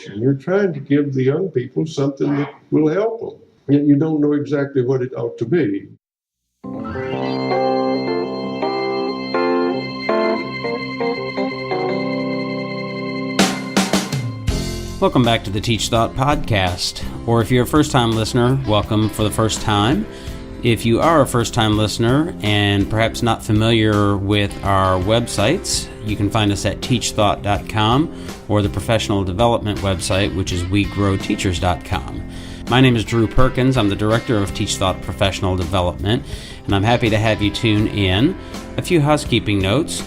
You're trying to give the young people something that will help them, yet you don't know exactly what it ought to be. Welcome back to the TeachThought podcast, or if you're a first-time listener, welcome for the first time. If you are a first-time listener and perhaps not familiar with our websites, you can find us at TeachThought.com or the professional development website, which is WeGrowTeachers.com. My name is Drew Perkins. I'm the director of TeachThought Professional Development, and I'm happy to have you tune in. A few housekeeping notes.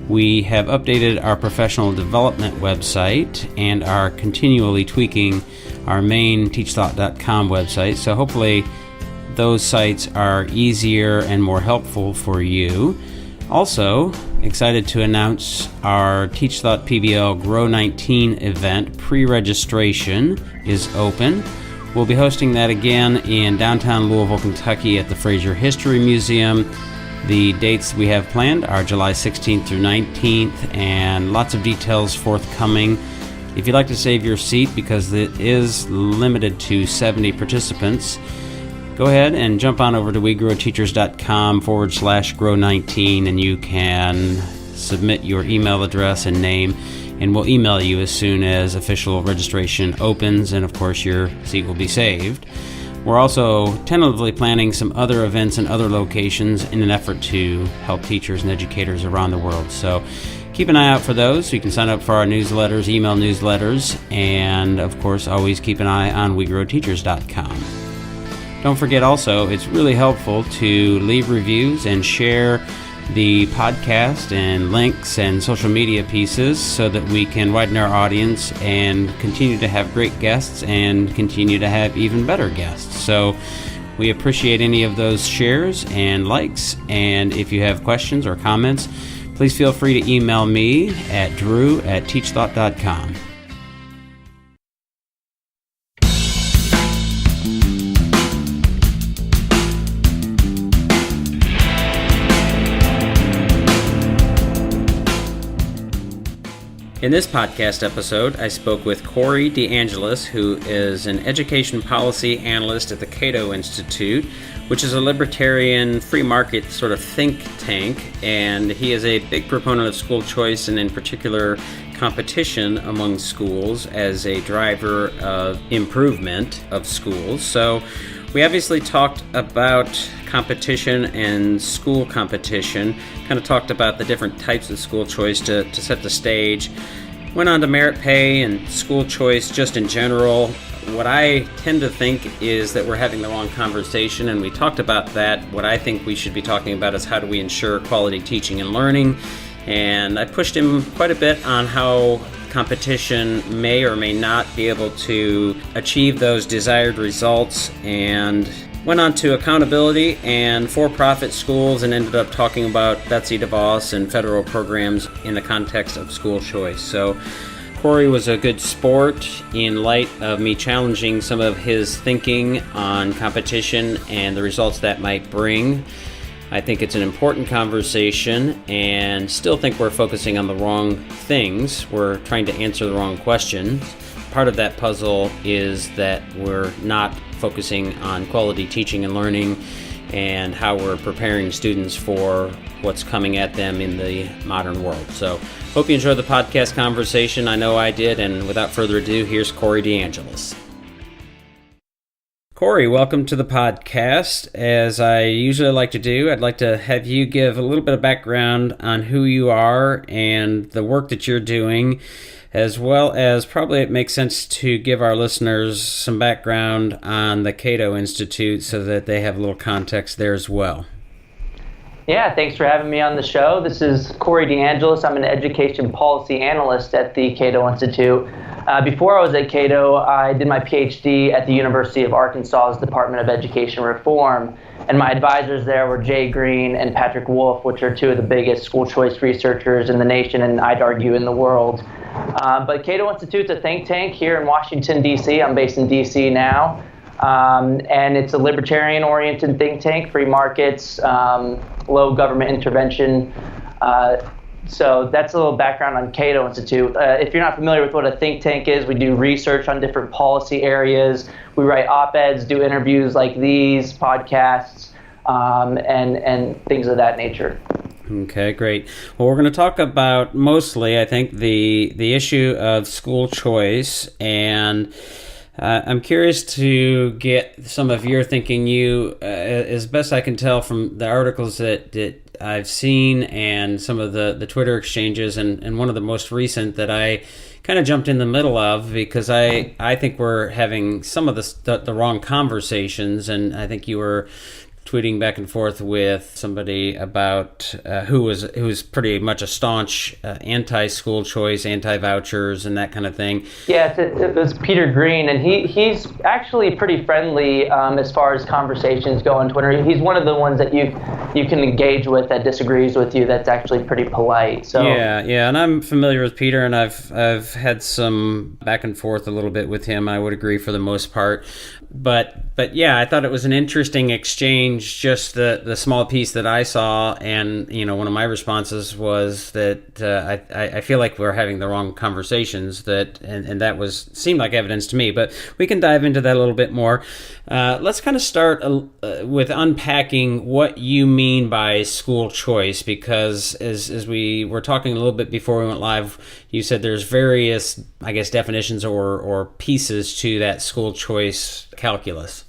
We have updated our professional development website and are continually tweaking our main TeachThought.com website, so hopefully those sites are easier and more helpful for you. Also, excited to announce our TeachThought PBL Grow 19 event. Pre-registration is open. We'll be hosting that again in downtown Louisville, Kentucky at the Fraser History Museum. The dates we have planned are July 16th through 19th, and lots of details forthcoming. If you'd like to save your seat, because it is limited to 70 participants, go ahead and jump on over to wegrowteachers.com/grow19, and you can submit your email address and name, and we'll email you as soon as official registration opens, and of course your seat will be saved. We're also tentatively planning some other events in other locations in an effort to help teachers and educators around the world. So keep an eye out for those. You can sign up for our newsletters, email newsletters, and of course always keep an eye on wegrowteachers.com. Don't forget also, it's really helpful to leave reviews and share the podcast and links and social media pieces so that we can widen our audience and continue to have great guests and continue to have even better guests. So we appreciate any of those shares and likes. And if you have questions or comments, please feel free to email me at drew@teachthought.com. In this podcast episode, I spoke with Corey DeAngelis, who is an education policy analyst at the Cato Institute, which is a libertarian free market sort of think tank, and he is a big proponent of school choice and in particular competition among schools as a driver of improvement of schools. So we obviously talked about competition and school competition, kind of talked about the different types of school choice to set the stage. Went on to merit pay and school choice just in general. What I tend to think is that we're having the wrong conversation, and we talked about that. What I think we should be talking about is how do we ensure quality teaching and learning. And I pushed him quite a bit on how competition may or may not be able to achieve those desired results, and went on to accountability and for-profit schools, and ended up talking about Betsy DeVos and federal programs in the context of school choice. So Corey was a good sport in light of me challenging some of his thinking on competition and the results that might bring. I think it's an important conversation, and still think we're focusing on the wrong things. We're trying to answer the wrong questions. Part of that puzzle is that we're not focusing on quality teaching and learning and how we're preparing students for what's coming at them in the modern world. So hope you enjoyed the podcast conversation. I know I did, and without further ado, here's Corey DeAngelis. Corey, welcome to the podcast. As I usually like to do, I'd like to have you give a little bit of background on who you are and the work that you're doing, as well as probably it makes sense to give our listeners some background on the Cato Institute so that they have a little context there as well. Yeah, thanks for having me on the show. This is Corey DeAngelis. I'm an education policy analyst at the Cato Institute. Before I was at Cato, I did my PhD at the University of Arkansas's Department of Education Reform, and my advisors there were Jay Greene and Patrick Wolf, which are two of the biggest school choice researchers in the nation, and I'd argue in the world. But Cato Institute's a think tank here in Washington, D.C. I'm based in D.C. now, and it's a libertarian-oriented think tank, free markets, low government intervention So that's a little background on Cato Institute. If you're not familiar with what a think tank is, we do research on different policy areas. We write op-eds, do interviews like these, podcasts, and things of that nature. Okay, great. Well, we're going to talk about mostly, I think, the issue of school choice, and I'm curious to get some of your thinking. You, as best I can tell from the articles that I've seen and some of the Twitter exchanges, and one of the most recent that I kind of jumped in the middle of because I think we're having some of the wrong conversations, and I think you were tweeting back and forth with somebody about who was pretty much a staunch anti-school choice, anti-vouchers, and that kind of thing. Yeah, it was Peter Greene, and he's actually pretty friendly as far as conversations go on Twitter. He's one of the ones that you can engage with that disagrees with you. That's actually pretty polite. So yeah, and I'm familiar with Peter, and I've had some back and forth a little bit with him. I would agree for the most part. But yeah, I thought it was an interesting exchange, just the small piece that I saw, and one of my responses was that I feel like we're having the wrong conversations, and that seemed like evidence to me. But we can dive into that a little bit more. Let's kind of start with unpacking what you mean by school choice, because as we were talking a little bit before we went live, you said there's various, I guess, definitions or pieces to that school choice calculus.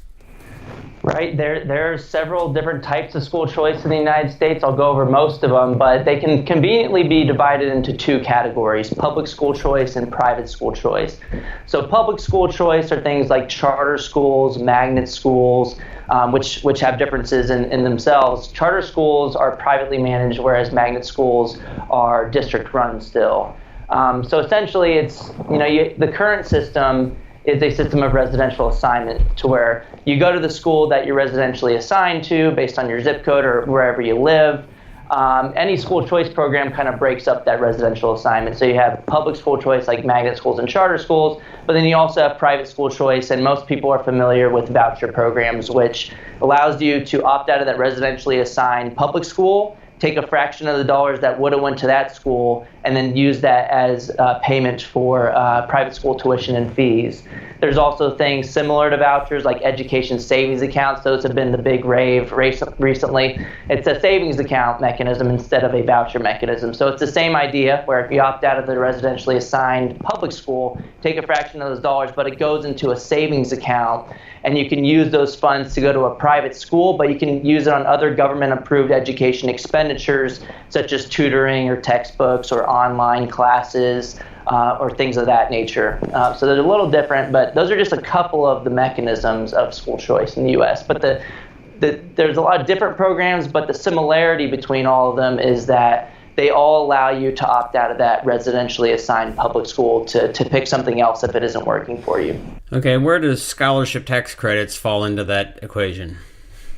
Right. There are several different types of school choice in the United States. I'll go over most of them, but they can conveniently be divided into two categories: public school choice and private school choice. So public school choice are things like charter schools, magnet schools, which have differences in themselves. Charter schools are privately managed, whereas magnet schools are district run still. So essentially, it's the current system is a system of residential assignment, to where you go to the school that you're residentially assigned to based on your zip code or wherever you live. Any school choice program kind of breaks up that residential assignment. So you have public school choice like magnet schools and charter schools, but then you also have private school choice, and most people are familiar with voucher programs, which allows you to opt out of that residentially assigned public school, take a fraction of the dollars that would have went to that school, and then use that as payment for private school tuition and fees. There's also things similar to vouchers like education savings accounts. Those have been the big rave recently. It's a savings account mechanism instead of a voucher mechanism. So it's the same idea, where if you opt out of the residentially assigned public school, take a fraction of those dollars, but it goes into a savings account, and you can use those funds to go to a private school, but you can use it on other government-approved education expenditures, such as tutoring or textbooks or online classes, or things of that nature. So they're a little different, but those are just a couple of the mechanisms of school choice in the U.S. But there's a lot of different programs, but the similarity between all of them is that they all allow you to opt out of that residentially assigned public school to pick something else if it isn't working for you. Okay, where does scholarship tax credits fall into that equation?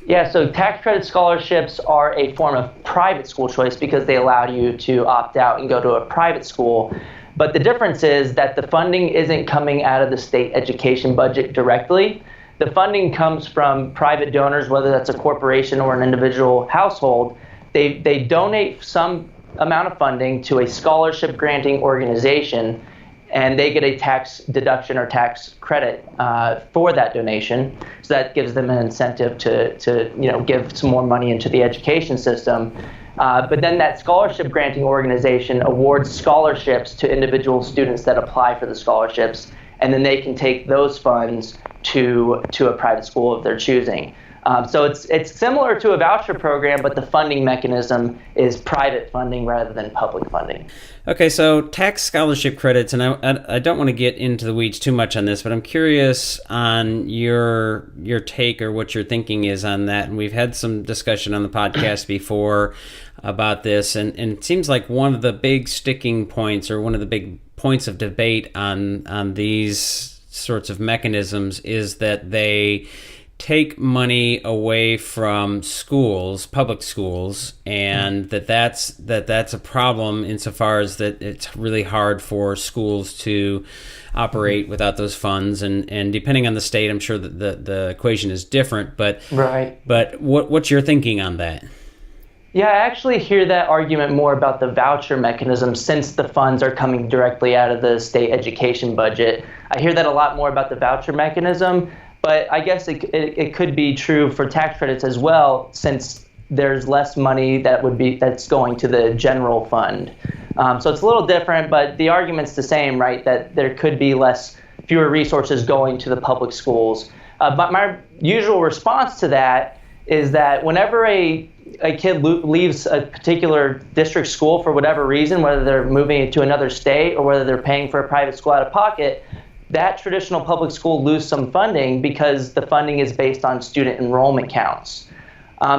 Yeah, so tax credit scholarships are a form of private school choice because they allow you to opt out and go to a private school. But the difference is that the funding isn't coming out of the state education budget directly. The funding comes from private donors, whether that's a corporation or an individual household. They donate some amount of funding to a scholarship granting organization, and they get a tax deduction or tax credit for that donation. So that gives them an incentive to give some more money into the education system. But then that scholarship granting organization awards scholarships to individual students that apply for the scholarships, and then they can take those funds to a private school of their choosing. So it's similar to a voucher program, but the funding mechanism is private funding rather than public funding. Okay, so tax scholarship credits, and I don't want to get into the weeds too much on this, but I'm curious on your take or what your thinking is on that. And we've had some discussion on the podcast before about this, and it seems like one of the big sticking points or one of the big points of debate on these sorts of mechanisms is that they take money away from schools, public schools, and that's a problem insofar as that it's really hard for schools to operate without those funds, and depending on the state, I'm sure that the equation is different, but right. But what's your thinking on that? Yeah, I actually hear that argument more about the voucher mechanism since the funds are coming directly out of the state education budget. I hear that a lot more about the voucher mechanism, but I guess it could be true for tax credits as well, since there's less money that's going to the general fund. So it's a little different, but the argument's the same, right? That there could be fewer resources going to the public schools. But my usual response to that is that whenever a kid leaves a particular district school for whatever reason, whether they're moving to another state or whether they're paying for a private school out of pocket, that traditional public school loses some funding because the funding is based on student enrollment counts.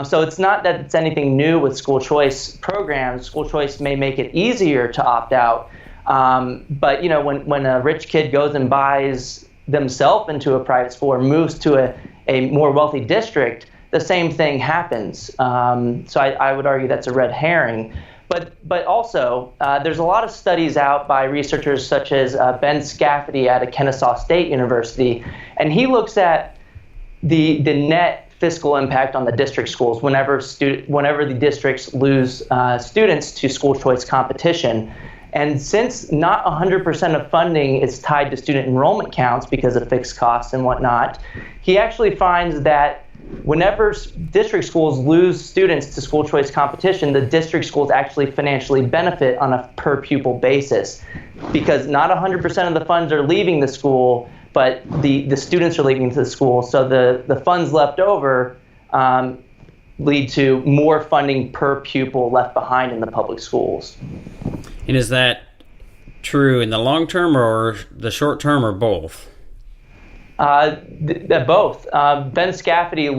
So it's not that it's anything new with school choice programs. School choice may make it easier to opt out, but when a rich kid goes and buys themselves into a private school or moves to a more wealthy district, the same thing happens. So I would argue that's a red herring. But also, there's a lot of studies out by researchers such as Ben Scafferty out of Kennesaw State University, and he looks at the net fiscal impact on the district schools whenever the districts lose students to school choice competition. And since not 100% of funding is tied to student enrollment counts because of fixed costs and whatnot, he actually finds that whenever district schools lose students to school choice competition, the district schools actually financially benefit on a per pupil basis, because not 100% of the funds are leaving the school, but the students are leaving the school. So the funds left over lead to more funding per pupil left behind in the public schools. And is that true in the long term or the short term, or both? Both. Ben Scafferty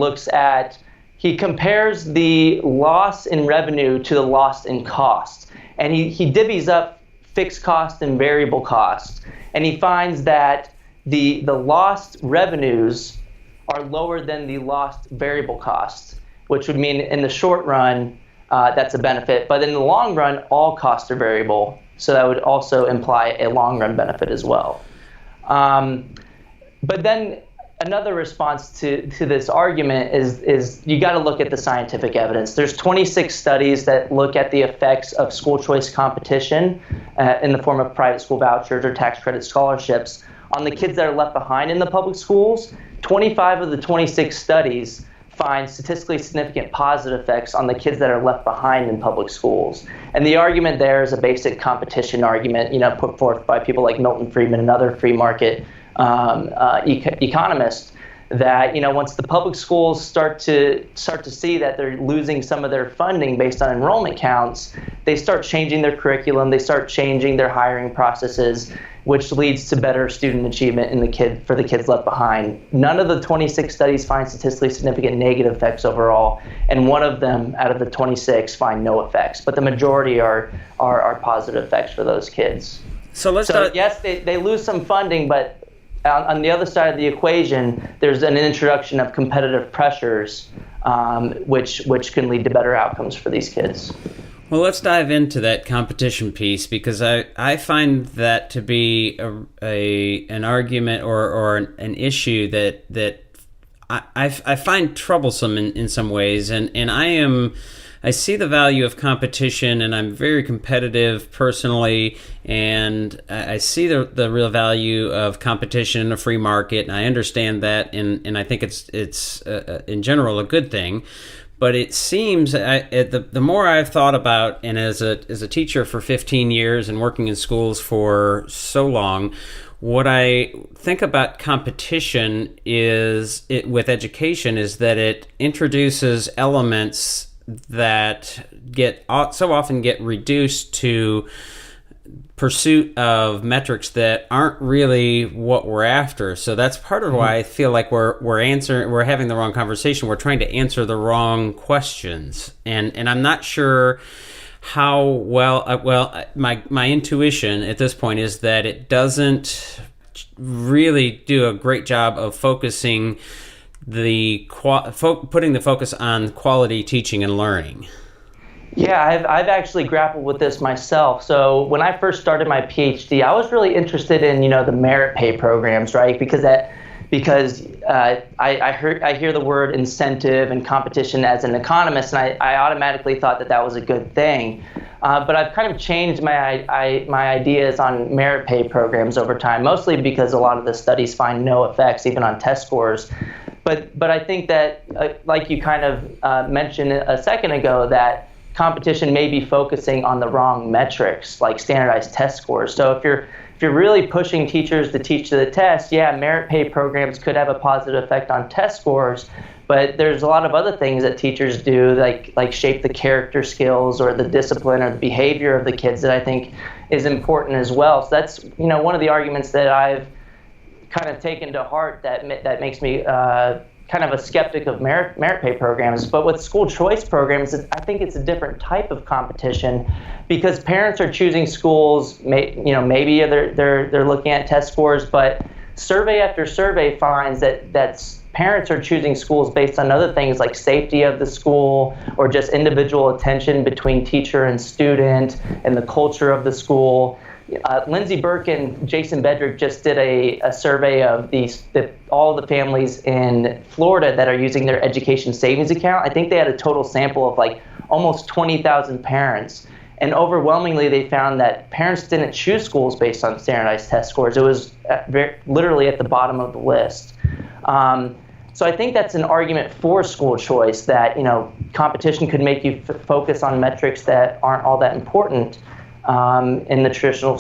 he compares the loss in revenue to the loss in cost. And he divvies up fixed cost and variable cost. And he finds that the lost revenues are lower than the lost variable costs, which would mean in the short run, that's a benefit. But in the long run, all costs are variable. So that would also imply a long run benefit as well. But then another response to this argument is you got to look at the scientific evidence. There's 26 studies that look at the effects of school choice competition in the form of private school vouchers or tax credit scholarships on the kids that are left behind in the public schools. 25 of the 26 studies find statistically significant positive effects on the kids that are left behind in public schools. And the argument there is a basic competition argument, put forth by people like Milton Friedman and other free market economists, that once the public schools start to see that they're losing some of their funding based on enrollment counts, they start changing their curriculum, they start changing their hiring processes, which leads to better student achievement for the kids left behind. None of the 26 studies find statistically significant negative effects overall, and one of them out of the 26 find no effects, but the majority are positive effects for those kids. Yes, they lose some funding, but on the other side of the equation, there's an introduction of competitive pressures, which can lead to better outcomes for these kids. Well, let's dive into that competition piece, because I find that to be an argument or an issue that I find troublesome in some ways, and I see the value of competition, and I'm very competitive personally, and I see the real value of competition in a free market, and I understand that, and I think it's in general a good thing. But it seems the more I've thought about, and as a teacher for 15 years and working in schools for so long, what I think about competition with education is that it introduces elements that so often get reduced to pursuit of metrics that aren't really what we're after. So that's part of why I feel like we're having the wrong conversation. We're trying to answer the wrong questions, and I'm not sure how well. My intuition at this point is that it doesn't really do a great job of focusing putting the focus on quality teaching and learning. Yeah, I've actually grappled with this myself. So when I first started my PhD, I was really interested in the merit pay programs, right? Because because I hear the word incentive and competition as an economist, and I automatically thought that was a good thing. But I've kind of changed my ideas on merit pay programs over time, mostly because a lot of the studies find no effects even on test scores. But I think that, like you kind of mentioned a second ago, that competition may be focusing on the wrong metrics, like standardized test scores. So if you're really pushing teachers to teach to the test, yeah, merit pay programs could have a positive effect on test scores. But there's a lot of other things that teachers do, like shape the character skills or the discipline or the behavior of the kids, that I think is important as well. So that's one of the arguments that I've kind of taken to heart that makes me kind of a skeptic of merit pay programs. But with school choice programs, I think it's a different type of competition, because parents are choosing schools. Maybe they're looking at test scores, but survey after survey finds that parents are choosing schools based on other things like safety of the school, or just individual attention between teacher and student, and the culture of the school. Lindsay Burke and Jason Bedrick just did a survey of all the families in Florida that are using their education savings account. I think they had a total sample of like almost 20,000 parents. And overwhelmingly, they found that parents didn't choose schools based on standardized test scores. It was literally at the bottom of the list. So I think that's an argument for school choice, that competition could make you focus on metrics that aren't all that important in the traditional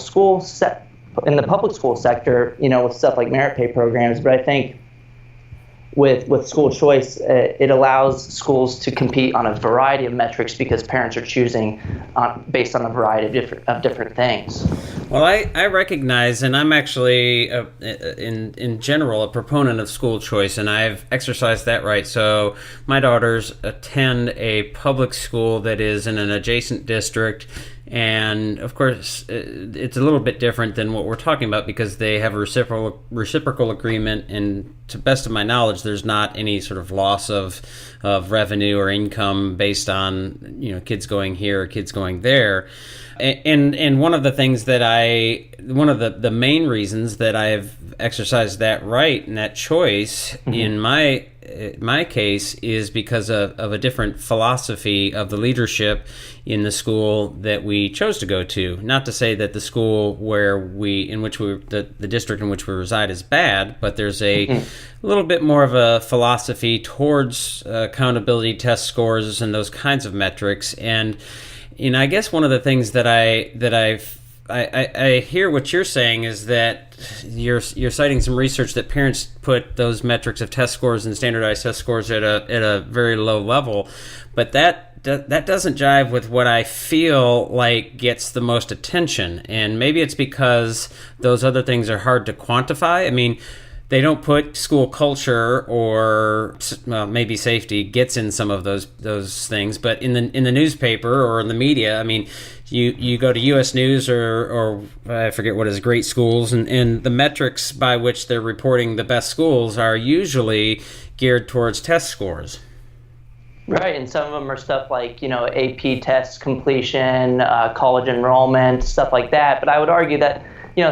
in the public school sector, with stuff like merit pay programs. But I think with school choice, it allows schools to compete on a variety of metrics, because parents are choosing based on a variety of different things. Well, I recognize, and I'm actually, in general, a proponent of school choice, and I've exercised that right. So my daughters attend a public school that is in an adjacent district, and of course, it's a little bit different than what we're talking about, because they have a reciprocal agreement, and to best of my knowledge, there's not any sort of loss of revenue or income based on kids going here or kids going there. And one of the things that one of the main reasons that I've exercised that right and that choice in my case is because of a different philosophy of the leadership in the school that we chose to go to. Not to say that the school the district in which we reside is bad, but there's a little bit more of a philosophy towards accountability, test scores, and those kinds of metrics. And I guess one of the things that I hear what you're saying is that you're citing some research that parents put those metrics of test scores and standardized test scores at a very low level, but that doesn't jive with what I feel like gets the most attention. And maybe it's because those other things are hard to quantify. I mean, they don't put school culture or maybe safety gets in some of those things, but in the newspaper or in the media, I mean, you go to U.S. News or I forget what is Great Schools, and the metrics by which they're reporting the best schools are usually geared towards test scores. Right, and some of them are stuff like AP test completion, college enrollment, stuff like that. But I would argue that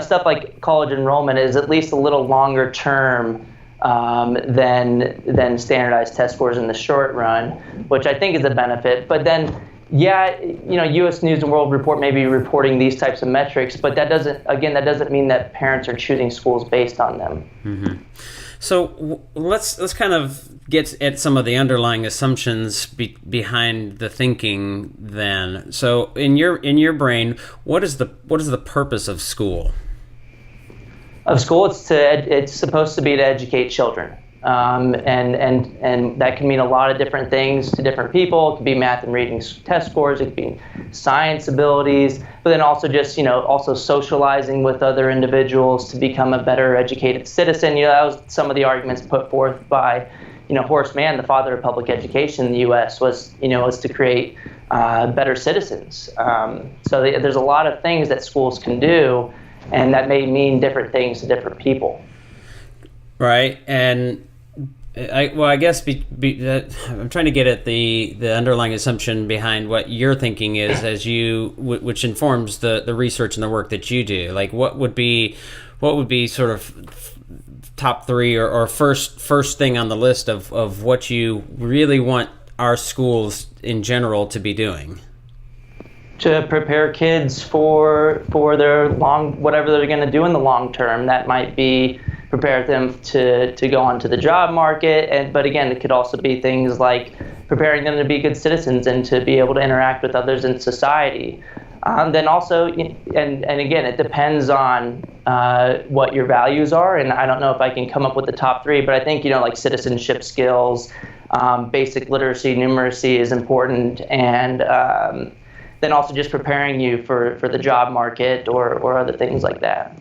stuff like college enrollment is at least a little longer term than standardized test scores in the short run, which I think is a benefit. But then, U.S. News and World Report may be reporting these types of metrics, but that doesn't mean that parents are choosing schools based on them. Mm-hmm. So let's kind of get at some of the underlying assumptions behind the thinking then. So in your brain, what is the purpose of school? Of school, it's supposed to be to educate children, and that can mean a lot of different things to different people. It could be math and reading test scores. It could be science abilities, but then also just also socializing with other individuals to become a better educated citizen. That was some of the arguments put forth by Horace Mann, the father of public education in the U.S., was to create better citizens. So there's a lot of things that schools can do, and that may mean different things to different people. Right, and I guess I'm trying to get at the underlying assumption behind what your thinking is, which informs the research and the work that you do. Like, what would be sort of top three or first thing on the list of what you really want our schools in general to be doing? To prepare kids for their whatever they're going to do in the long term. That might be prepare them to go onto the job market, but again, it could also be things like preparing them to be good citizens and to be able to interact with others in society. Then also, and again, it depends on what your values are, and I don't know if I can come up with the top three, but I think, like citizenship skills, basic literacy, numeracy is important, and then also just preparing you for the job market or other things like that.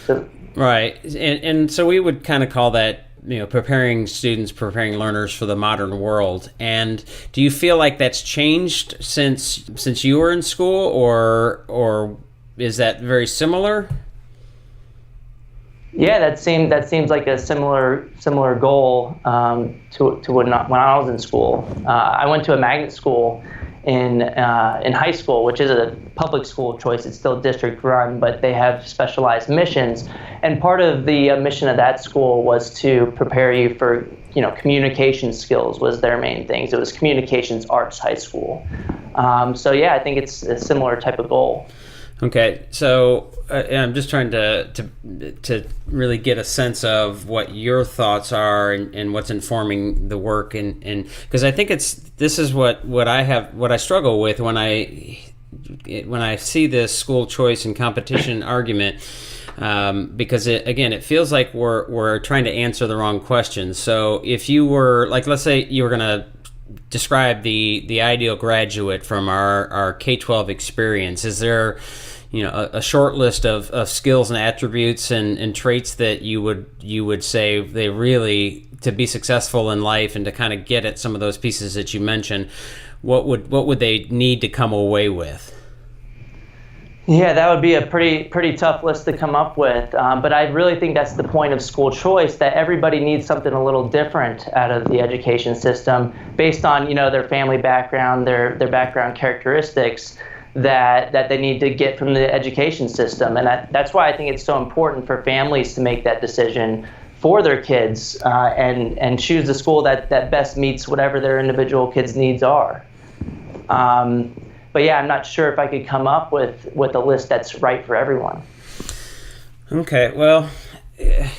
So, right, and so we would kind of call that, preparing learners for the modern world. And do you feel like that's changed since you were in school, or is that very similar? Yeah, that seems like a similar goal to when I was in school. I went to a magnet school in high school, which is a public school choice. It's still district run, but they have specialized missions. And part of the mission of that school was to prepare you for, communication skills was their main things. It was communications arts high school. So yeah, I think it's a similar type of goal. Okay, so I'm just trying to really get a sense of what your thoughts are and what's informing the work, and because I think this is what I struggle with when I see this school choice and competition argument, because it feels like we're trying to answer the wrong questions. So if you were let's say you were going to describe the ideal graduate from our K-12 experience, is there a short list of skills and attributes and traits that you would say they really, to be successful in life and to kind of get at some of those pieces that you mentioned, what would they need to come away with? Yeah, that would be a pretty tough list to come up with. But I really think that's the point of school choice, that everybody needs something a little different out of the education system based on, their family background, their background characteristics that they need to get from the education system. And that's why I think it's so important for families to make that decision for their kids and choose the school that best meets whatever their individual kids' needs are. But yeah, I'm not sure if I could come up with a list that's right for everyone. Okay, well,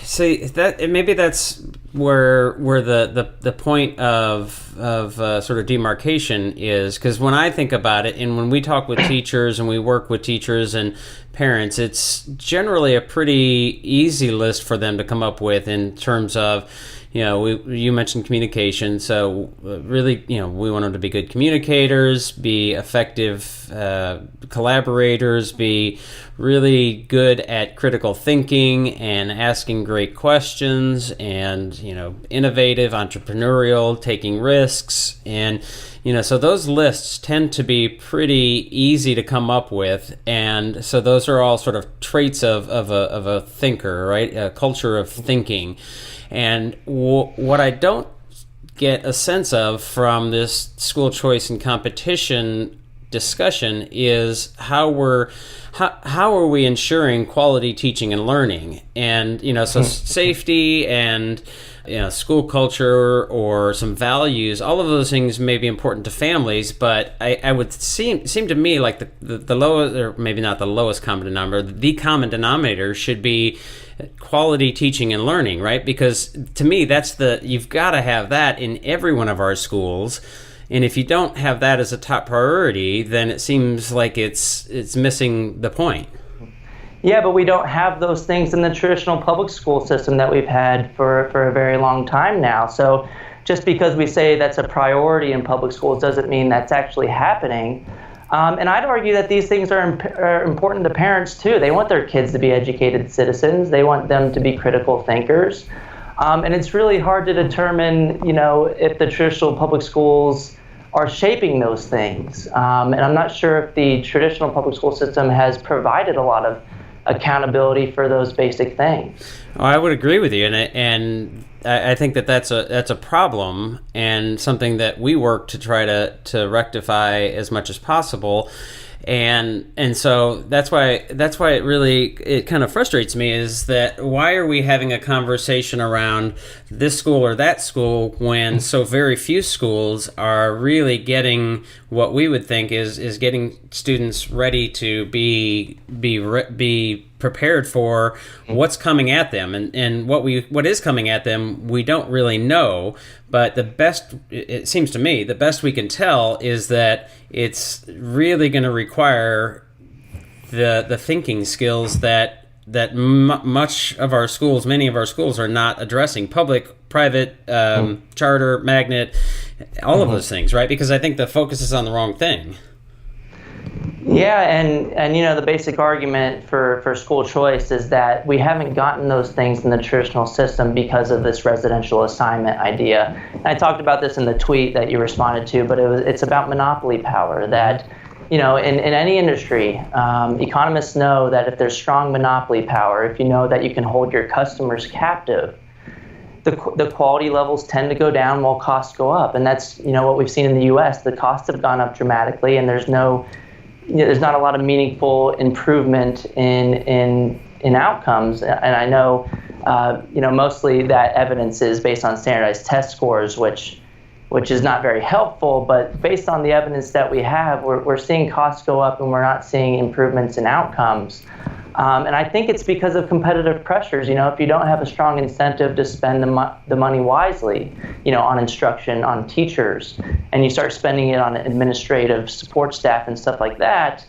see, that maybe that's where the point of sort of demarcation is, because when I think about it, and when we talk with teachers and we work with teachers and parents, it's generally a pretty easy list for them to come up with in terms of, you mentioned communication, so really, we want them to be good communicators, be effective collaborators, be really good at critical thinking and asking great questions, and, innovative, entrepreneurial, taking risks. And, so those lists tend to be pretty easy to come up with. And so those are all sort of traits of a thinker, right? A culture of thinking. And what I don't get a sense of from this school choice and competition discussion is how are we ensuring quality teaching and learning, and so safety and school culture or some values, all of those things may be important to families, but I would seem to me like the lowest, or maybe not the lowest common denominator, the common denominator should be quality teaching and learning, right? Because to me, you've got to have that in every one of our schools. And if you don't have that as a top priority, then it seems like it's missing the point. Yeah, but we don't have those things in the traditional public school system that we've had for a very long time now. So just because we say that's a priority in public schools doesn't mean that's actually happening. And I'd argue that these things are important to parents too. They want their kids to be educated citizens. They want them to be critical thinkers. And it's really hard to determine, if the traditional public schools are shaping those things. And I'm not sure if the traditional public school system has provided a lot of accountability for those basic things. Oh, I would agree with you, and I think that's a problem, and something that we work to try to rectify as much as possible. And so that's why it kind of frustrates me, is that why are we having a conversation around this school or that school when so very few schools are really getting what we would think is getting students ready to be prepared for what's coming at them, and what is coming at them we don't really know, but it seems to me the best we can tell is that it's really going to require the thinking skills that many of our schools are not addressing: public, private, charter, magnet, all of those things, right? Because I think the focus is on the wrong thing. Yeah, and the basic argument for school choice is that we haven't gotten those things in the traditional system because of this residential assignment idea. And I talked about this in the tweet that you responded to, but it's about monopoly power. That in any industry, economists know that if there's strong monopoly power, if you know that you can hold your customers captive, the quality levels tend to go down while costs go up. And that's what we've seen in the U.S. The costs have gone up dramatically, and there's not a lot of meaningful improvement in outcomes. And I know mostly that evidence is based on standardized test scores, which is not very helpful. But based on the evidence that we have, we're seeing costs go up and we're not seeing improvements in outcomes. And I think it's because of competitive pressures. If you don't have a strong incentive to spend the money wisely, on instruction, on teachers, and you start spending it on administrative support staff and stuff like that,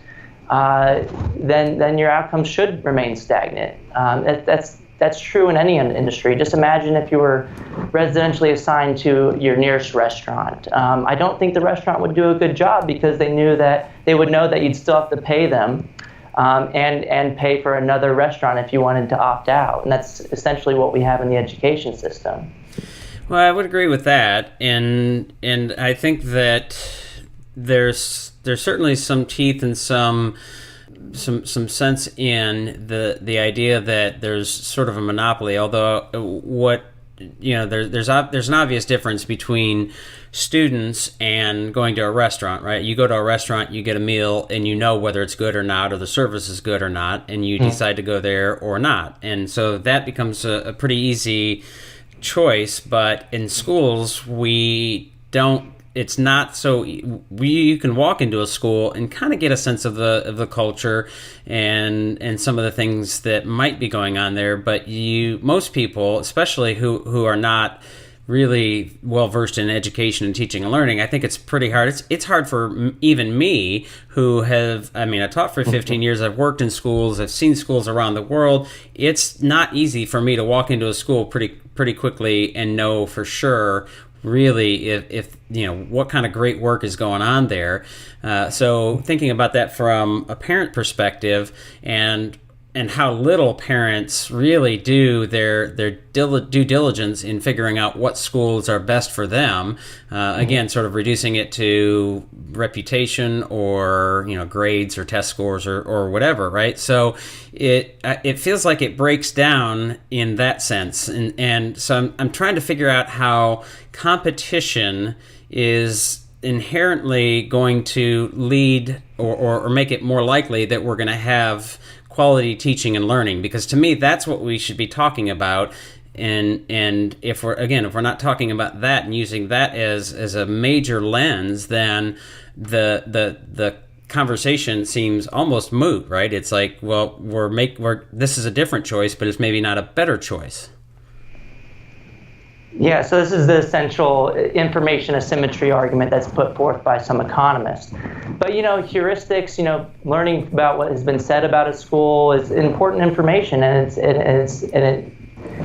then your outcomes should remain stagnant. That's true in any industry. Just imagine if you were residentially assigned to your nearest restaurant. I don't think the restaurant would do a good job because they would know that you'd still have to pay them. And pay for another restaurant if you wanted to opt out. And that's essentially what we have in the education system. Well, I would agree with that. And I think that there's certainly some teeth and some sense in the idea that there's sort of a monopoly, although there's an obvious difference between students and going to a restaurant, right? You go to a restaurant, you get a meal, and you know whether it's good or not, or the service is good or not, and you decide to go there or not. And so that becomes a pretty easy choice. But in schools, it's not so. You can walk into a school and kind of get a sense of the culture and some of the things that might be going on there. But most people, especially who are not really well versed in education and teaching and learning, I think it's pretty hard. It's hard for even me, who I taught for 15 years. I've worked in schools. I've seen schools around the world. It's not easy for me to walk into a school pretty quickly and know for sure really if what kind of great work is going on there. So thinking about that from a parent perspective, and how little parents really do their due diligence in figuring out what schools are best for them. Again, sort of reducing it to reputation or grades or test scores or whatever, right? So it feels like it breaks down in that sense, and so I'm trying to figure out how competition is inherently going to lead or make it more likely that we're going to have quality teaching and learning, because to me that's what we should be talking about. And if we're not talking about that and using that as a major lens, then the conversation seems almost moot, right? It's like, well, this is a different choice, but it's maybe not a better choice. Yeah, so this is the essential information asymmetry argument that's put forth by some economists. But, heuristics, learning about what has been said about a school is important information, and it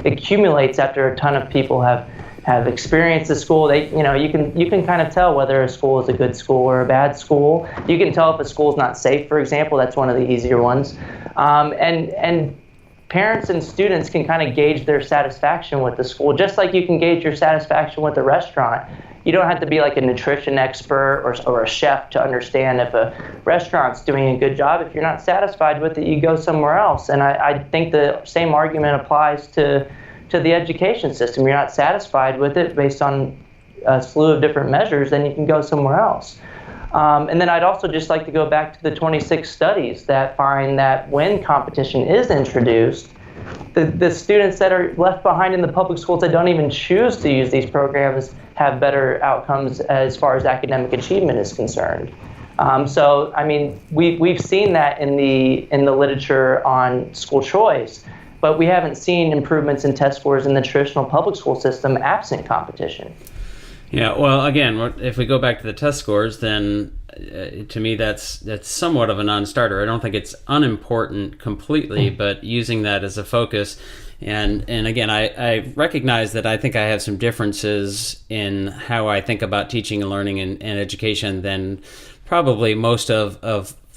accumulates after a ton of people have experienced the school. You can kind of tell whether a school is a good school or a bad school. You can tell if a school is not safe, for example. That's one of the easier ones. And parents and students can kind of gauge their satisfaction with the school, just like you can gauge your satisfaction with a restaurant. You don't have to be like a nutrition expert or a chef to understand if a restaurant's doing a good job. If you're not satisfied with it, you go somewhere else. And I think the same argument applies to the education system. You're not satisfied with it based on a slew of different measures, then you can go somewhere else. And then I'd also just like to go back to the 26 studies that find that when competition is introduced, the students that are left behind in the public schools that don't even choose to use these programs have better outcomes as far as academic achievement is concerned. So, I mean, we've seen that in the literature on school choice, but we haven't seen improvements in test scores in the traditional public school system absent competition. Yeah, well, again, if we go back to the test scores, then to me that's somewhat of a non-starter. I don't think it's unimportant completely, but using that as a focus. And again, I recognize that I think I have some differences in how I think about teaching and learning and education than probably most of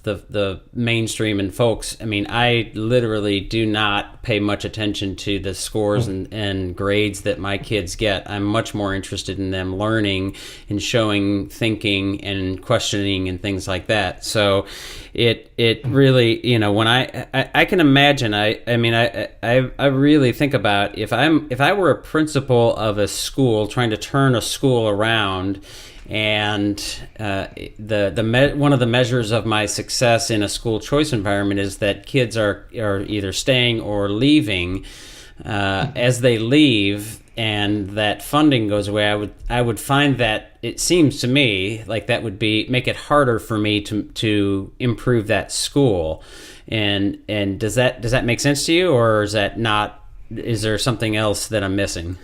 the mainstream and folks. I mean, I literally do not pay much attention to the scores and grades that my kids get. I'm much more interested in them learning and showing thinking and questioning and things like that. So it really, you know, when I can imagine, I really think about if I were a principal of a school trying to turn a school around, and one of the measures of my success in a school choice environment is that kids are either staying or leaving. As they leave and that funding goes away, I would find that it seems to me like that would make it harder for me to improve that school. And does that make sense to you, or is that not? Is there something else that I'm missing?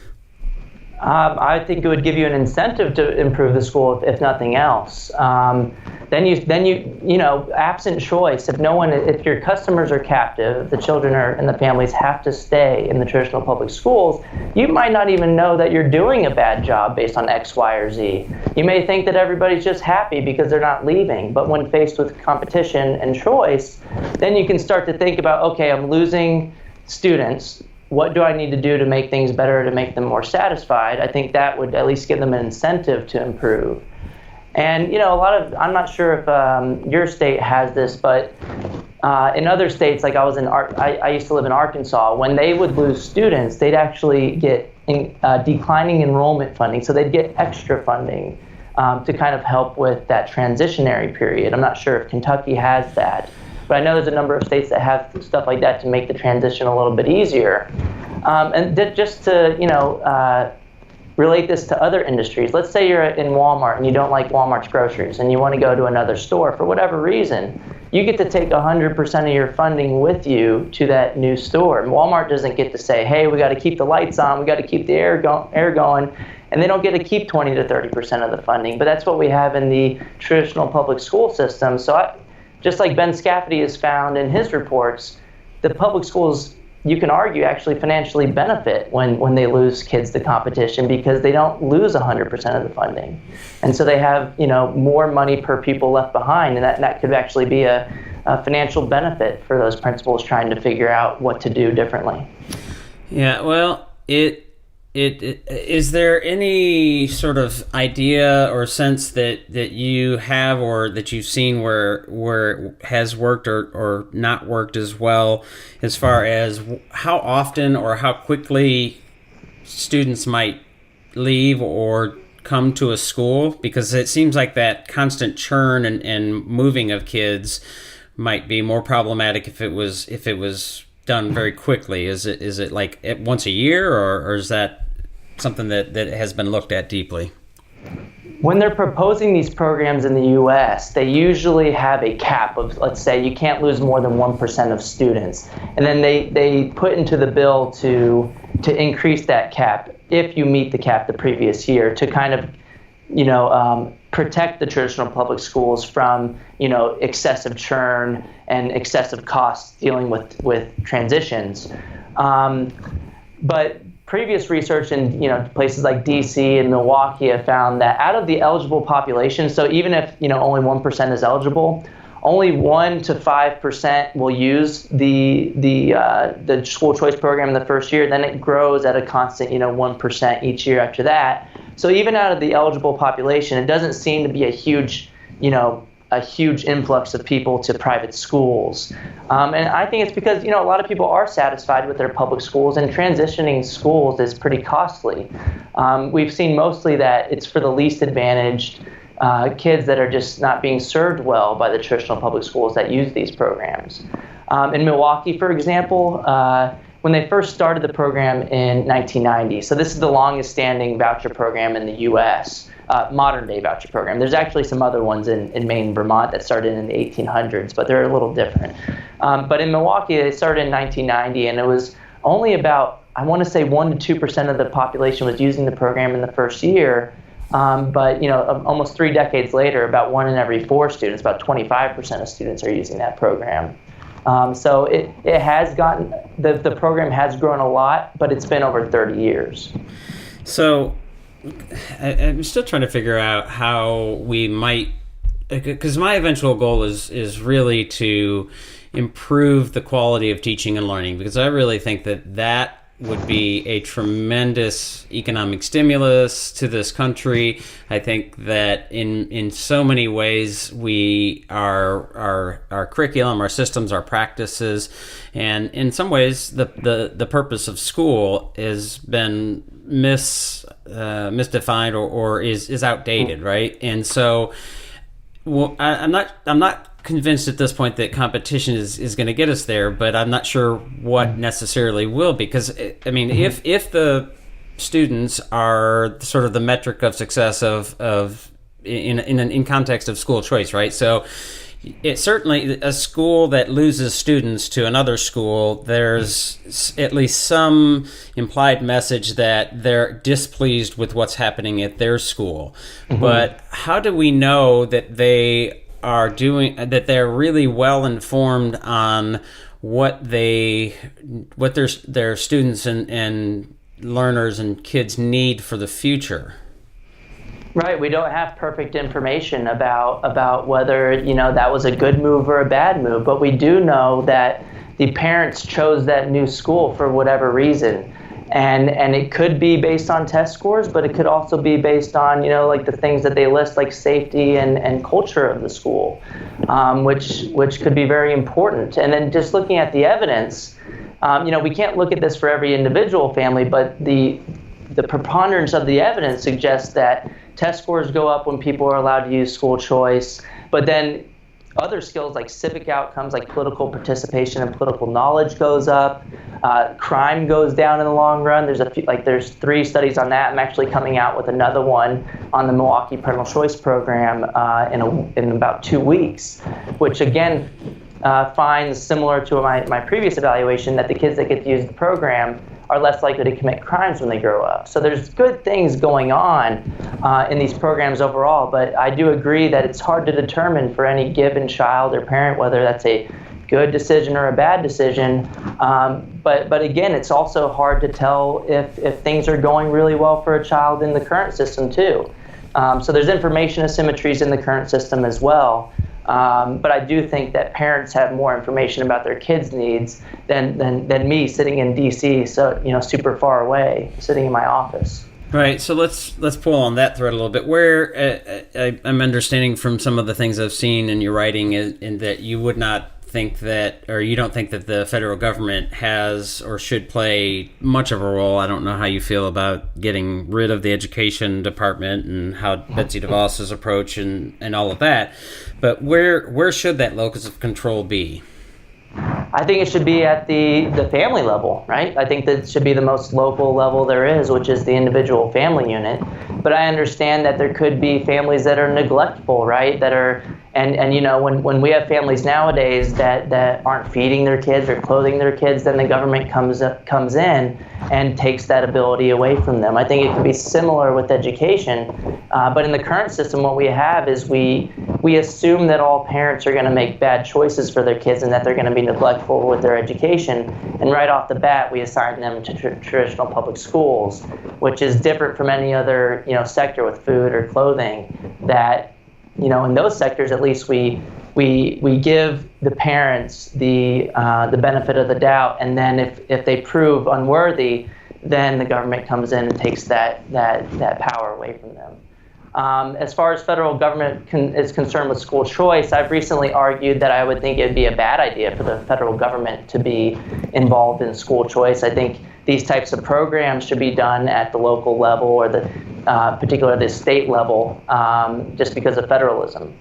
I think it would give you an incentive to improve the school, if nothing else. Then you know, absent choice. If your customers are captive, the children and the families have to stay in the traditional public schools. You might not even know that you're doing a bad job based on X, Y, or Z. You may think that everybody's just happy because they're not leaving. But when faced with competition and choice, then you can start to think about, okay, I'm losing students. What do I need to do to make things better, to make them more satisfied? I think that would at least give them an incentive to improve. And, you know, I'm not sure if your state has this, but in other states, like I used to live in Arkansas, when they would lose students, they'd actually get declining enrollment funding. So they'd get extra funding to kind of help with that transitionary period. I'm not sure if Kentucky has that. But I know there's a number of states that have stuff like that to make the transition a little bit easier. And just to, you know, relate this to other industries. Let's say you're in Walmart and you don't like Walmart's groceries and you want to go to another store for whatever reason. You get to take 100% of your funding with you to that new store. And Walmart doesn't get to say, hey, we got to keep the lights on, we got to keep the air going. And they don't get to keep 20 to 30% of the funding. But that's what we have in the traditional public school system. So just like Ben Scafferty has found in his reports, the public schools, you can argue, actually financially benefit when they lose kids to competition because they don't lose 100% of the funding. And so they have, you know, more money per pupil left behind, and that could actually be a financial benefit for those principals trying to figure out what to do differently. Yeah, well, is there any sort of idea or sense that you have or that you've seen where it has worked or not worked as well, as far as how often or how quickly students might leave or come to a school? Because it seems like that constant churn and moving of kids might be more problematic if it was done very quickly. Is it like once a year, or is that something that has been looked at deeply? When they're proposing these programs in the U.S., they usually have a cap of, let's say, you can't lose more than 1% of students. And then they put into the bill to increase that cap if you meet the cap the previous year, to kind of, you know, protect the traditional public schools from, you know, excessive churn and excessive costs dealing with transitions. But previous research in, you know, places like DC and Milwaukee have found that out of the eligible population, so even if, you know, only 1% is eligible, only 1 to 5% will use the school choice program in the first year. Then it grows at a constant, you know, 1% each year after that. So even out of the eligible population, it doesn't seem to be a huge influx of people to private schools. And I think it's because, you know, a lot of people are satisfied with their public schools, and transitioning schools is pretty costly. We've seen mostly that it's for the least advantaged, kids that are just not being served well by the traditional public schools that use these programs. In Milwaukee, for example, when they first started the program in 1990, so this is the longest standing voucher program in the U.S., modern day voucher program. There's actually some other ones in Maine and Vermont that started in the 1800s, but they're a little different. But in Milwaukee, they started in 1990, and it was only about, I want to say 1% to 2% of the population was using the program in the first year. But almost 3 decades later, about 1 in every 4 students, about 25% of students are using that program. So it has gotten, the program has grown a lot, but it's been over 30 years. So I'm still trying to figure out how we might, because my eventual goal is really to improve the quality of teaching and learning, because I really think that would be a tremendous economic stimulus to this country. I think that in so many ways our curriculum, our systems, our practices, and in some ways the purpose of school has been misdefined or is outdated, right? And so I'm not convinced at this point that competition is going to get us there, but I'm not sure what necessarily will, because I mean, if the students are sort of the metric of success of in context of school choice, right? So it's certainly a school that loses students to another school, there's at least some implied message that they're displeased with what's happening at their school. But how do we know that they're really well informed on what their students and learners and kids need for the future? Right, we don't have perfect information about whether that was a good move or a bad move, but we do know that the parents chose that new school for whatever reason. And it could be based on test scores, but it could also be based on, like the things that they list, like safety and culture of the school, which could be very important. And then just looking at the evidence, we can't look at this for every individual family, but the preponderance of the evidence suggests that test scores go up when people are allowed to use school choice, but then other skills like civic outcomes, like political participation and political knowledge, goes up. Crime goes down in the long run. There's 3 studies on that. I'm actually coming out with another one on the Milwaukee Parental Choice Program in about 2 weeks, which again finds, similar to my previous evaluation, that the kids that get to use the program are less likely to commit crimes when they grow up. So there's good things going on in these programs overall, but I do agree that it's hard to determine for any given child or parent whether that's a good decision or a bad decision. But again, it's also hard to tell if things are going really well for a child in the current system too. So there's information asymmetries in the current system as well. But I do think that parents have more information about their kids' needs than me sitting in DC, so super far away, sitting in my office. Right. So let's pull on that thread a little bit. Where I'm understanding from some of the things I've seen in your writing, in that you would not think that, or you don't think that the federal government has or should play much of a role. I don't know how you feel about getting rid of the education department and how Betsy DeVos's approach and all of that. But where should that locus of control be? I think it should be at the family level, right? I think that it should be the most local level there is, which is the individual family unit. But I understand that there could be families that are neglectful, right? That are, and when we have families nowadays that aren't feeding their kids or clothing their kids, then the government comes in and takes that ability away from them. I think it could be similar with education, but in the current system, what we have is we assume that all parents are going to make bad choices for their kids and that they're going to be neglectful with their education. And right off the bat, we assign them to traditional public schools, which is different from any other sector with food or clothing. That in those sectors, at least we give the parents the benefit of the doubt, and then if they prove unworthy, then the government comes in and takes that power away from them. As far as federal government is concerned with school choice, I've recently argued that I would think it would be a bad idea for the federal government to be involved in school choice. I think these types of programs should be done at the local level or the particularly the state level, just because of federalism.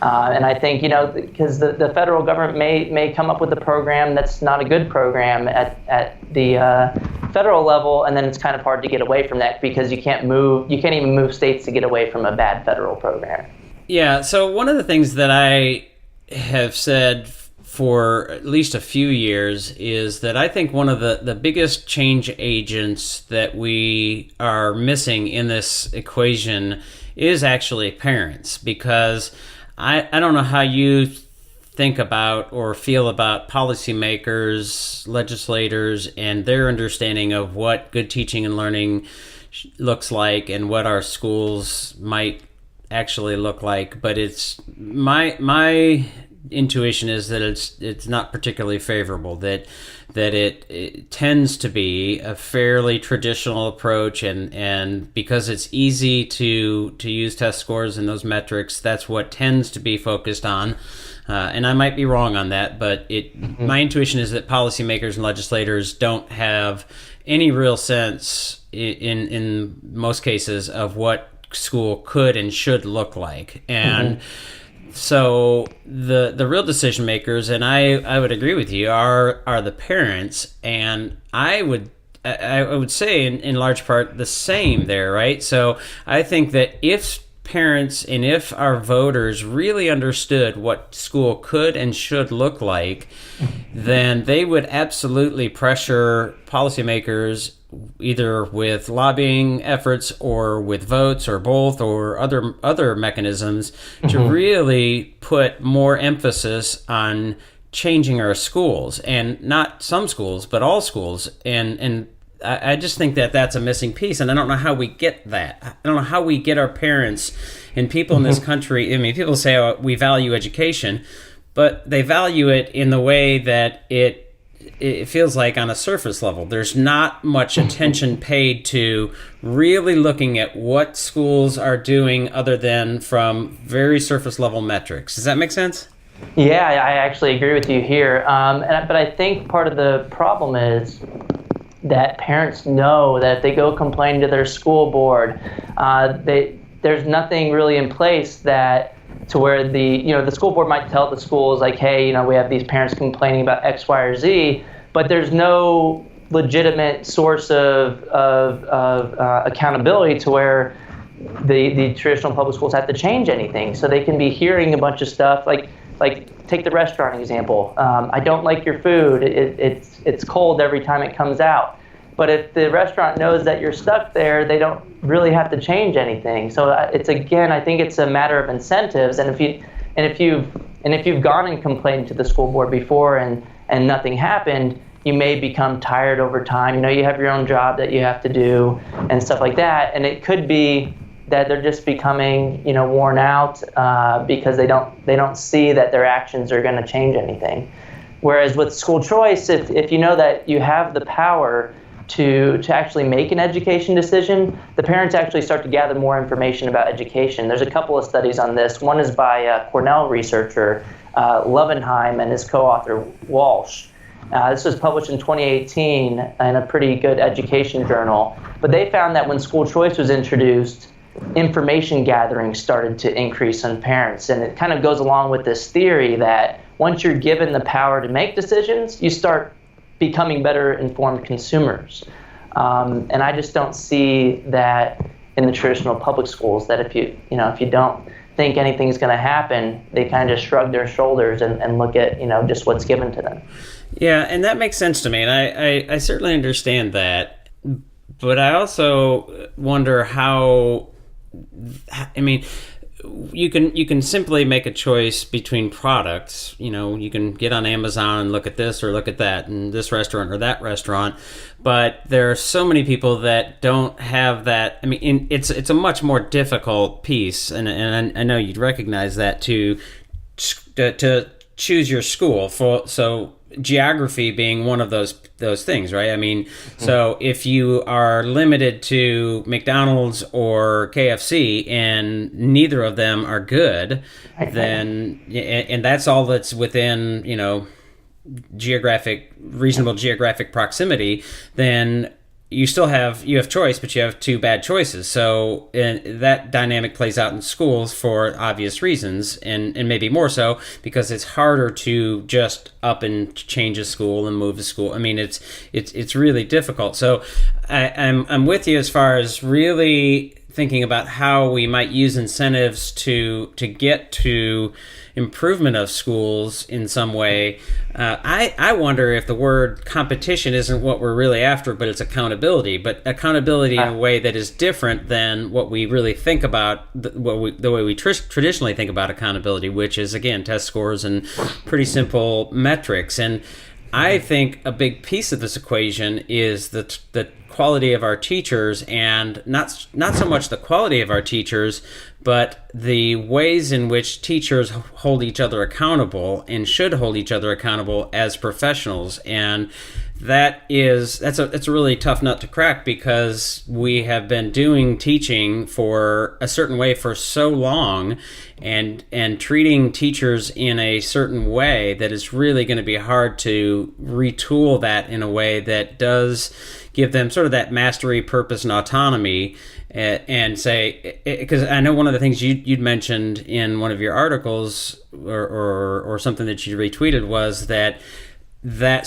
And I think, because the federal government may come up with a program that's not a good program at the federal level, and then it's kind of hard to get away from that because you can't even move states to get away from a bad federal program. Yeah, so one of the things that I have said for at least a few years is that I think one of the biggest change agents that we are missing in this equation is actually parents, because I don't know how you think about or feel about policymakers, legislators, and their understanding of what good teaching and learning looks like and what our schools might actually look like. But it's my intuition is that it's not particularly favorable, that it tends to be a fairly traditional approach, and because it's easy to use test scores and those metrics, that's what tends to be focused on. And I might be wrong on that, but my intuition is that policymakers and legislators don't have any real sense in most cases of what school could and should look like. And so the real decision makers, and I would agree with you, are the parents, and I would say in large part the same there, right? So I think that if parents and if our voters really understood what school could and should look like, then they would absolutely pressure policymakers either with lobbying efforts or with votes or both or other mechanisms to really put more emphasis on changing our schools, and not some schools but all schools, and I just think that that's a missing piece, and I don't know how we get that. I don't know how we get our parents and people in this country. I mean, people say, oh, we value education, but they value it in the way that it feels like on a surface level. There's not much attention paid to really looking at what schools are doing other than from very surface level metrics. Does that make sense? Yeah, I actually agree with you here. But I think part of the problem is that parents know that if they go complain to their school board, there's nothing really in place to where the school board might tell the schools, like, hey, we have these parents complaining about X, Y, or Z, but there's no legitimate source of accountability to where the traditional public schools have to change anything. So they can be hearing a bunch of stuff, like take the restaurant example. I don't like your food. It's cold every time it comes out. But if the restaurant knows that you're stuck there, they don't really have to change anything. So I think it's a matter of incentives. And if you've gone and complained to the school board before and nothing happened, you may become tired over time. You have your own job that you have to do and stuff like that. And it could be that they're just becoming worn out because they don't see that their actions are going to change anything. Whereas with school choice, if you know that you have the power to actually make an education decision, the parents actually start to gather more information about education. There's a couple of studies on this. One is by a Cornell researcher, Lovenheim, and his co-author, Walsh. This was published in 2018 in a pretty good education journal. But they found that when school choice was introduced, information gathering started to increase on parents. And it kind of goes along with this theory that once you're given the power to make decisions, you start becoming better informed consumers. And I just don't see that in the traditional public schools, that if you don't think anything's going to happen, they kind of just shrug their shoulders and look at just what's given to them. Yeah, and that makes sense to me, and I certainly understand that. But I also wonder how. I mean, you can simply make a choice between products. You can get on Amazon and look at this or look at that, and this restaurant or that restaurant. But there are so many people that don't have that. I mean, it's a much more difficult piece, and I know you'd recognize that to choose your school. So geography being one of those things, right? I mean, so if you are limited to McDonald's or KFC and neither of them are good, then, and that's all that's within, reasonable geographic proximity, then you have choice, but you have two bad choices. So and that dynamic plays out in schools for obvious reasons, and maybe more so because it's harder to just up and change a school and move a school. I mean, it's really difficult. So I'm with you as far as really thinking about how we might use incentives to get to improvement of schools in some way. I wonder if the word competition isn't what we're really after, but it's accountability. But accountability in a way that is different than what we really think about, the way we traditionally think about accountability, which is, again, test scores and pretty simple metrics. And I think a big piece of this equation is the quality of our teachers, and not so much the quality of our teachers, but the ways in which teachers hold each other accountable and should hold each other accountable as professionals. And that's a really tough nut to crack, because we have been doing teaching for a certain way for so long, and treating teachers in a certain way that is really going to be hard to retool that in a way that does give them sort of that mastery, purpose, and autonomy. And say, because I know one of the things you'd mentioned in one of your articles or something that you retweeted was that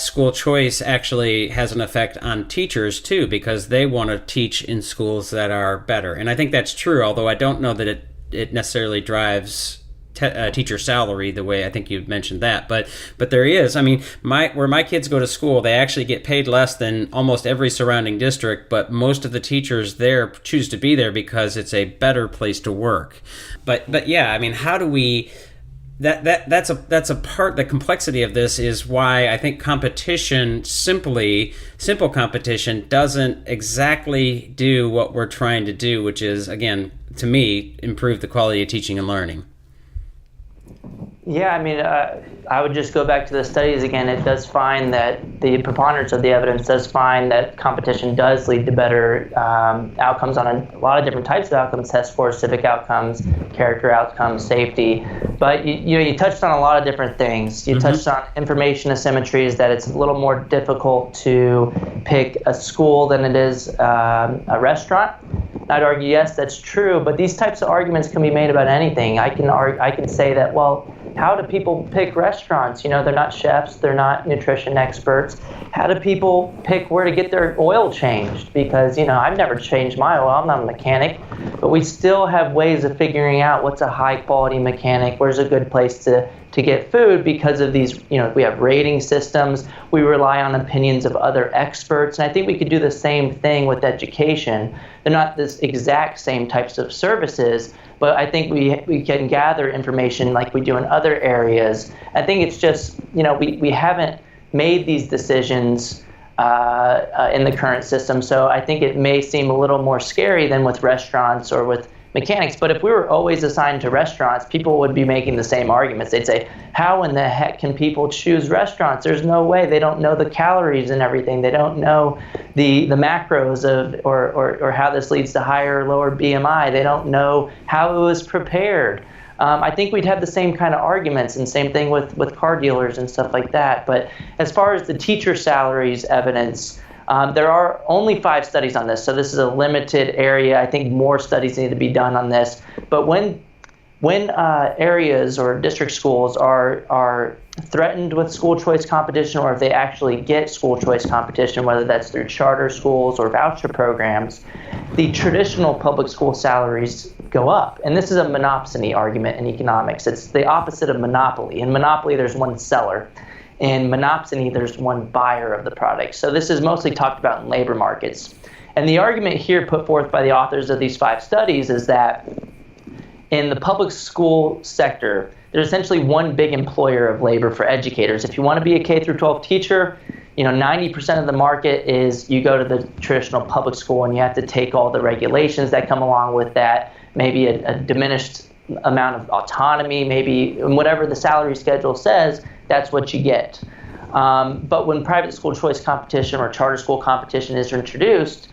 school choice actually has an effect on teachers too, because they want to teach in schools that are better. And I think that's true, although I don't know that it necessarily drives teacher salary the way I think you mentioned that. But there is, I mean, where my kids go to school, they actually get paid less than almost every surrounding district, but most of the teachers there choose to be there because it's a better place to work. But yeah, I mean, how do we... That's a part. The complexity of this is why I think competition, simple competition, doesn't exactly do what we're trying to do, which is, again, to me, improve the quality of teaching and learning. Yeah, I mean, I would just go back to the studies again. It does find that the preponderance of the evidence does find that competition does lead to better outcomes on a lot of different types of outcomes: test scores, civic outcomes, character outcomes, safety. But you touched on a lot of different things. You touched on information asymmetries, that it's a little more difficult to pick a school than it is a restaurant. I'd argue, yes, that's true, but these types of arguments can be made about anything. I can say that, well, how do people pick restaurants? They're not chefs, they're not nutrition experts. How do people pick where to get their oil changed? Because, I've never changed my oil, I'm not a mechanic, but we still have ways of figuring out what's a high quality mechanic, where's a good place to get food, because of these, we have rating systems, we rely on opinions of other experts, and I think we could do the same thing with education. They're not this exact same types of services, but I think we can gather information like we do in other areas. I think it's just, we haven't made these decisions in the current system, so I think it may seem a little more scary than with restaurants or with mechanics. But if we were always assigned to restaurants, people would be making the same arguments. They'd say, how in the heck can people choose restaurants? There's no way. They don't know the calories and everything. They don't know the macros of or how this leads to higher or lower BMI. They don't know how it was prepared. I think we'd have the same kind of arguments, and same thing with car dealers and stuff like that. But as far as the teacher salaries evidence, there are only 5 studies on this, so this is a limited area. I think more studies need to be done on this. But when areas or district schools are threatened with school choice competition, or if they actually get school choice competition, whether that's through charter schools or voucher programs, the traditional public school salaries go up. And this is a monopsony argument in economics. It's the opposite of monopoly. In monopoly, there's one seller. In monopsony, there's one buyer of the product. So this is mostly talked about in labor markets. And the argument here put forth by the authors of these 5 studies is that in the public school sector, there's essentially one big employer of labor for educators. If you want to be a K-12 teacher, 90% of the market is you go to the traditional public school and you have to take all the regulations that come along with that, maybe a diminished amount of autonomy, maybe whatever the salary schedule says, that's what you get. But when private school choice competition or charter school competition is introduced,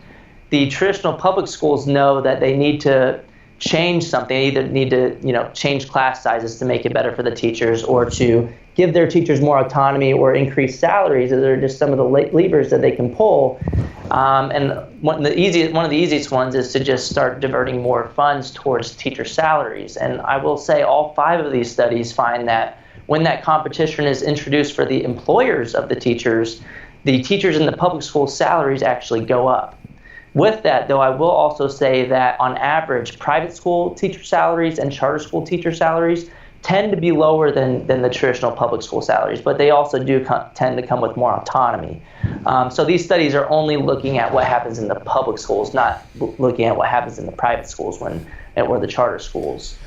the traditional public schools know that they need to change something. They either need to change class sizes to make it better for the teachers, or to give their teachers more autonomy or increase salaries. Those are just some of the levers that they can pull. And one of the easiest ones is to just start diverting more funds towards teacher salaries. And I will say all 5 of these studies find that when that competition is introduced for the employers of the teachers in the public school salaries actually go up. With that, though, I will also say that on average, private school teacher salaries and charter school teacher salaries tend to be lower than the traditional public school salaries, but they also do tend to come with more autonomy. So these studies are only looking at what happens in the public schools, not looking at what happens in the private schools or the charter schools.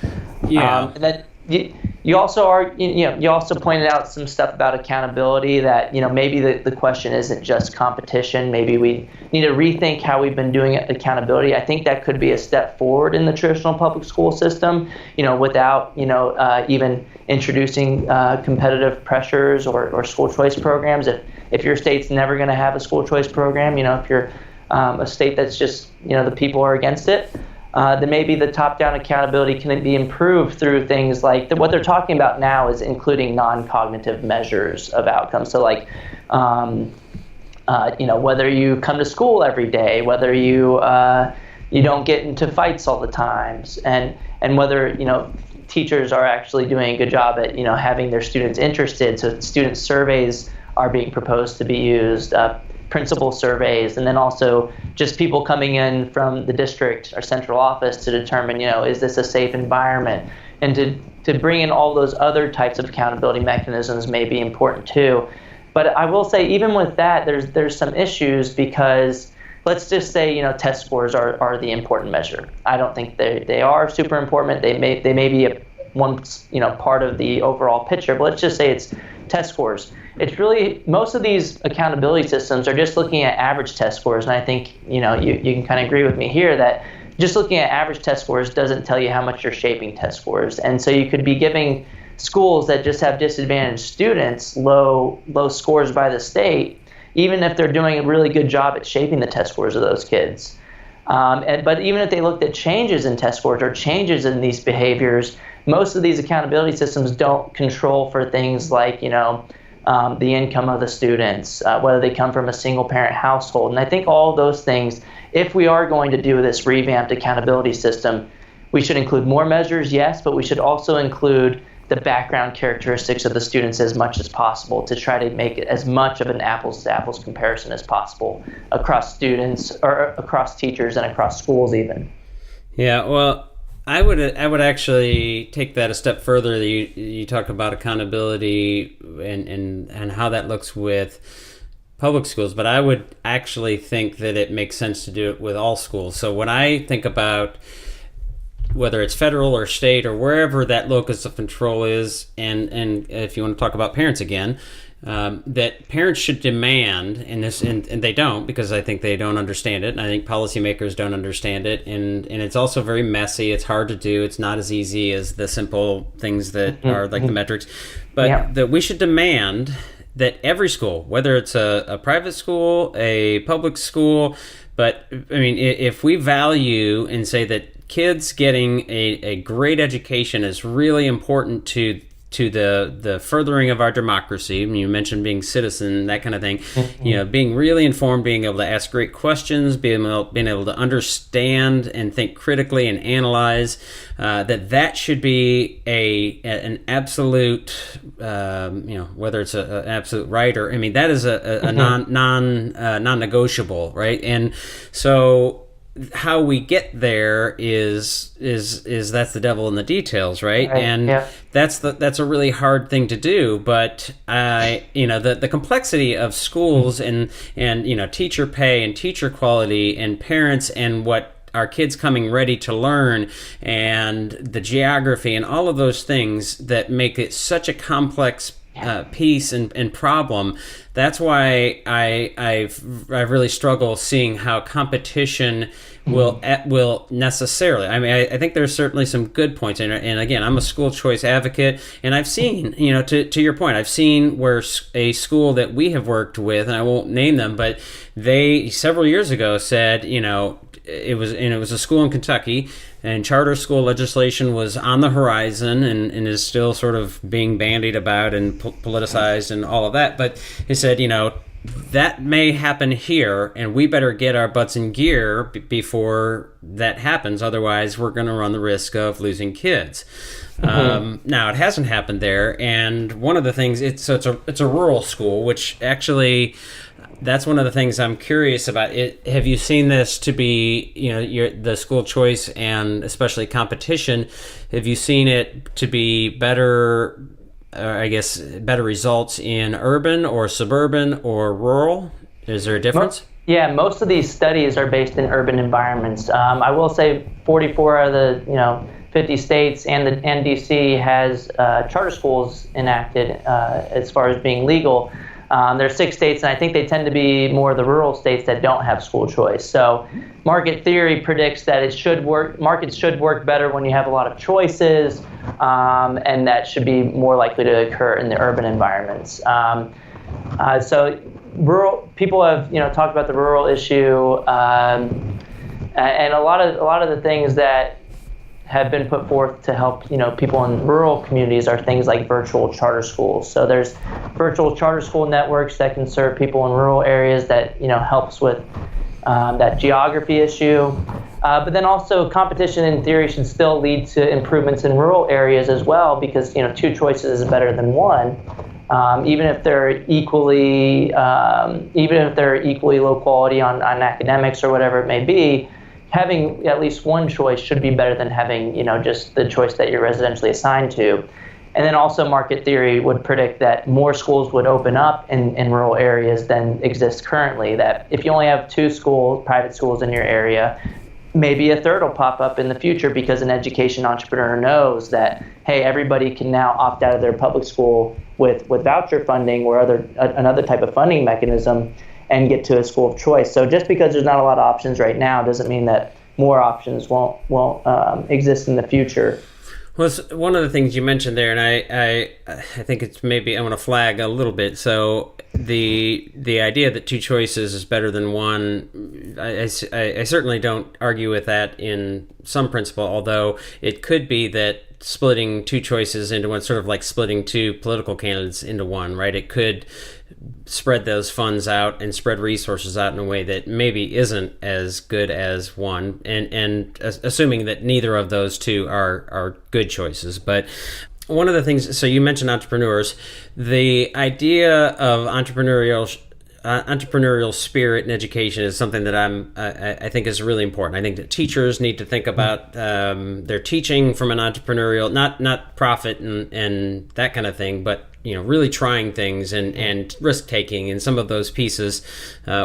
Yeah. And then you also pointed out some stuff about accountability that, maybe the question isn't just competition. Maybe we need to rethink how we've been doing accountability. I think that could be a step forward in the traditional public school system, without, even introducing competitive pressures or school choice programs. If your state's never going to have a school choice program, if you're a state that's just, the people are against it, then maybe the top-down accountability can be improved through things like what they're talking about now is including non-cognitive measures of outcomes. So like, whether you come to school every day, whether you don't get into fights all the times, and whether, teachers are actually doing a good job at, having their students interested. So student surveys are being proposed to be used, principal surveys, and then also just people coming in from the district or central office to determine, is this a safe environment? And to bring in all those other types of accountability mechanisms may be important too. But I will say, even with that, there's some issues because let's just say, test scores are the important measure. I don't think they are super important. They may be one part of the overall picture, but let's just say it's test scores. It's really, most of these accountability systems are just looking at average test scores, and I think you can kind of agree with me here that just looking at average test scores doesn't tell you how much you're shaping test scores. And so you could be giving schools that just have disadvantaged students low scores by the state, even if they're doing a really good job at shaping the test scores of those kids. But even if they looked at changes in test scores or changes in these behaviors, most of these accountability systems don't control for things like, the income of the students, whether they come from a single-parent household. And I think all of those things, if we are going to do this revamped accountability system, we should include more measures, yes, but we should also include the background characteristics of the students as much as possible to try to make it as much of an apples-to-apples comparison as possible across students or across teachers and across schools even. Yeah, well, I would actually take that a step further. You talk about accountability and how that looks with public schools, but I would actually think that it makes sense to do it with all schools. So when I think about whether it's federal or state or wherever that locus of control is, and if you want to talk about parents again, that parents should demand, and they don't, because I think they don't understand it, and I think policymakers don't understand it, and it's also very messy. It's hard to do. It's not as easy as the simple things that are like the metrics, but that we should demand that every school, whether it's a private school, a public school, but I mean, if we value and say that kids getting a great education is really important to the furthering of our democracy. I mean, you mentioned being citizen, that kind of thing. Being really informed, being able to ask great questions, being able to understand and think critically and analyze. That should be an absolute, whether it's an absolute right or, I mean, that is a non-negotiable, right? And so how we get there is that's the devil in the details, right? And that's a really hard thing to do. But the complexity of schools and teacher pay and teacher quality and parents and what our kids coming ready to learn and the geography and all of those things that make it such a complex piece and problem that's why I really struggle seeing how competition will necessarily. I mean, I think there's certainly some good points, and again, I'm a school choice advocate, and I've seen, to your point, I've seen where a school that we have worked with, and I won't name them, but they several years ago said, it was a school in Kentucky, and charter school legislation was on the horizon and is still sort of being bandied about and politicized and all of that. But he said, that may happen here, and we better get our butts in gear before that happens. Otherwise, we're going to run the risk of losing kids. Now, it hasn't happened there, and one of the things it's a rural school, which actually. That's one of the things I'm curious about. Have you seen this to be, the school choice and especially competition? Have you seen it to be better, better results in urban or suburban or rural? Is there a difference? Yeah, most of these studies are based in urban environments. I will say 44 out of the 50 states and DC has charter schools enacted as far as being legal. There are 6 states, and I think they tend to be more the rural states that don't have school choice. So market theory predicts that markets should work better when you have a lot of choices, and that should be more likely to occur in the urban environments. So rural people have talked about the rural issue, and a lot of the things that have been put forth to help people in rural communities are things like virtual charter schools. So there's virtual charter school networks that can serve people in rural areas that helps with that geography issue. But then also competition in theory should still lead to improvements in rural areas as well, because 2 choices is better than 1. Even if they're equally low quality on academics or whatever it may be. Having at least 1 choice should be better than having, just the choice that you're residentially assigned to. And then also market theory would predict that more schools would open up in rural areas than exist currently. That if you only have 2 private schools in your area, maybe a third will pop up in the future because an education entrepreneur knows that, hey, everybody can now opt out of their public school with voucher funding or another type of funding mechanism and get to a school of choice. So just because there's not a lot of options right now doesn't mean that more options won't exist in the future. Well, it's one of the things you mentioned there, and I think it's maybe I want to flag a little bit. So the idea that 2 choices is better than 1, I certainly don't argue with that in some principle, although it could be that splitting 2 choices into one, sort of like splitting 2 political candidates into one, right? It could spread those funds out and spread resources out in a way that maybe isn't as good as 1, and assuming that neither of those 2 are good choices. But one of the things, so you mentioned entrepreneurs, the idea of entrepreneurial spirit in education is something that I think is really important. I think that teachers need to think about their teaching from an entrepreneurial, not profit and that kind of thing, but really trying things and risk taking and some of those pieces,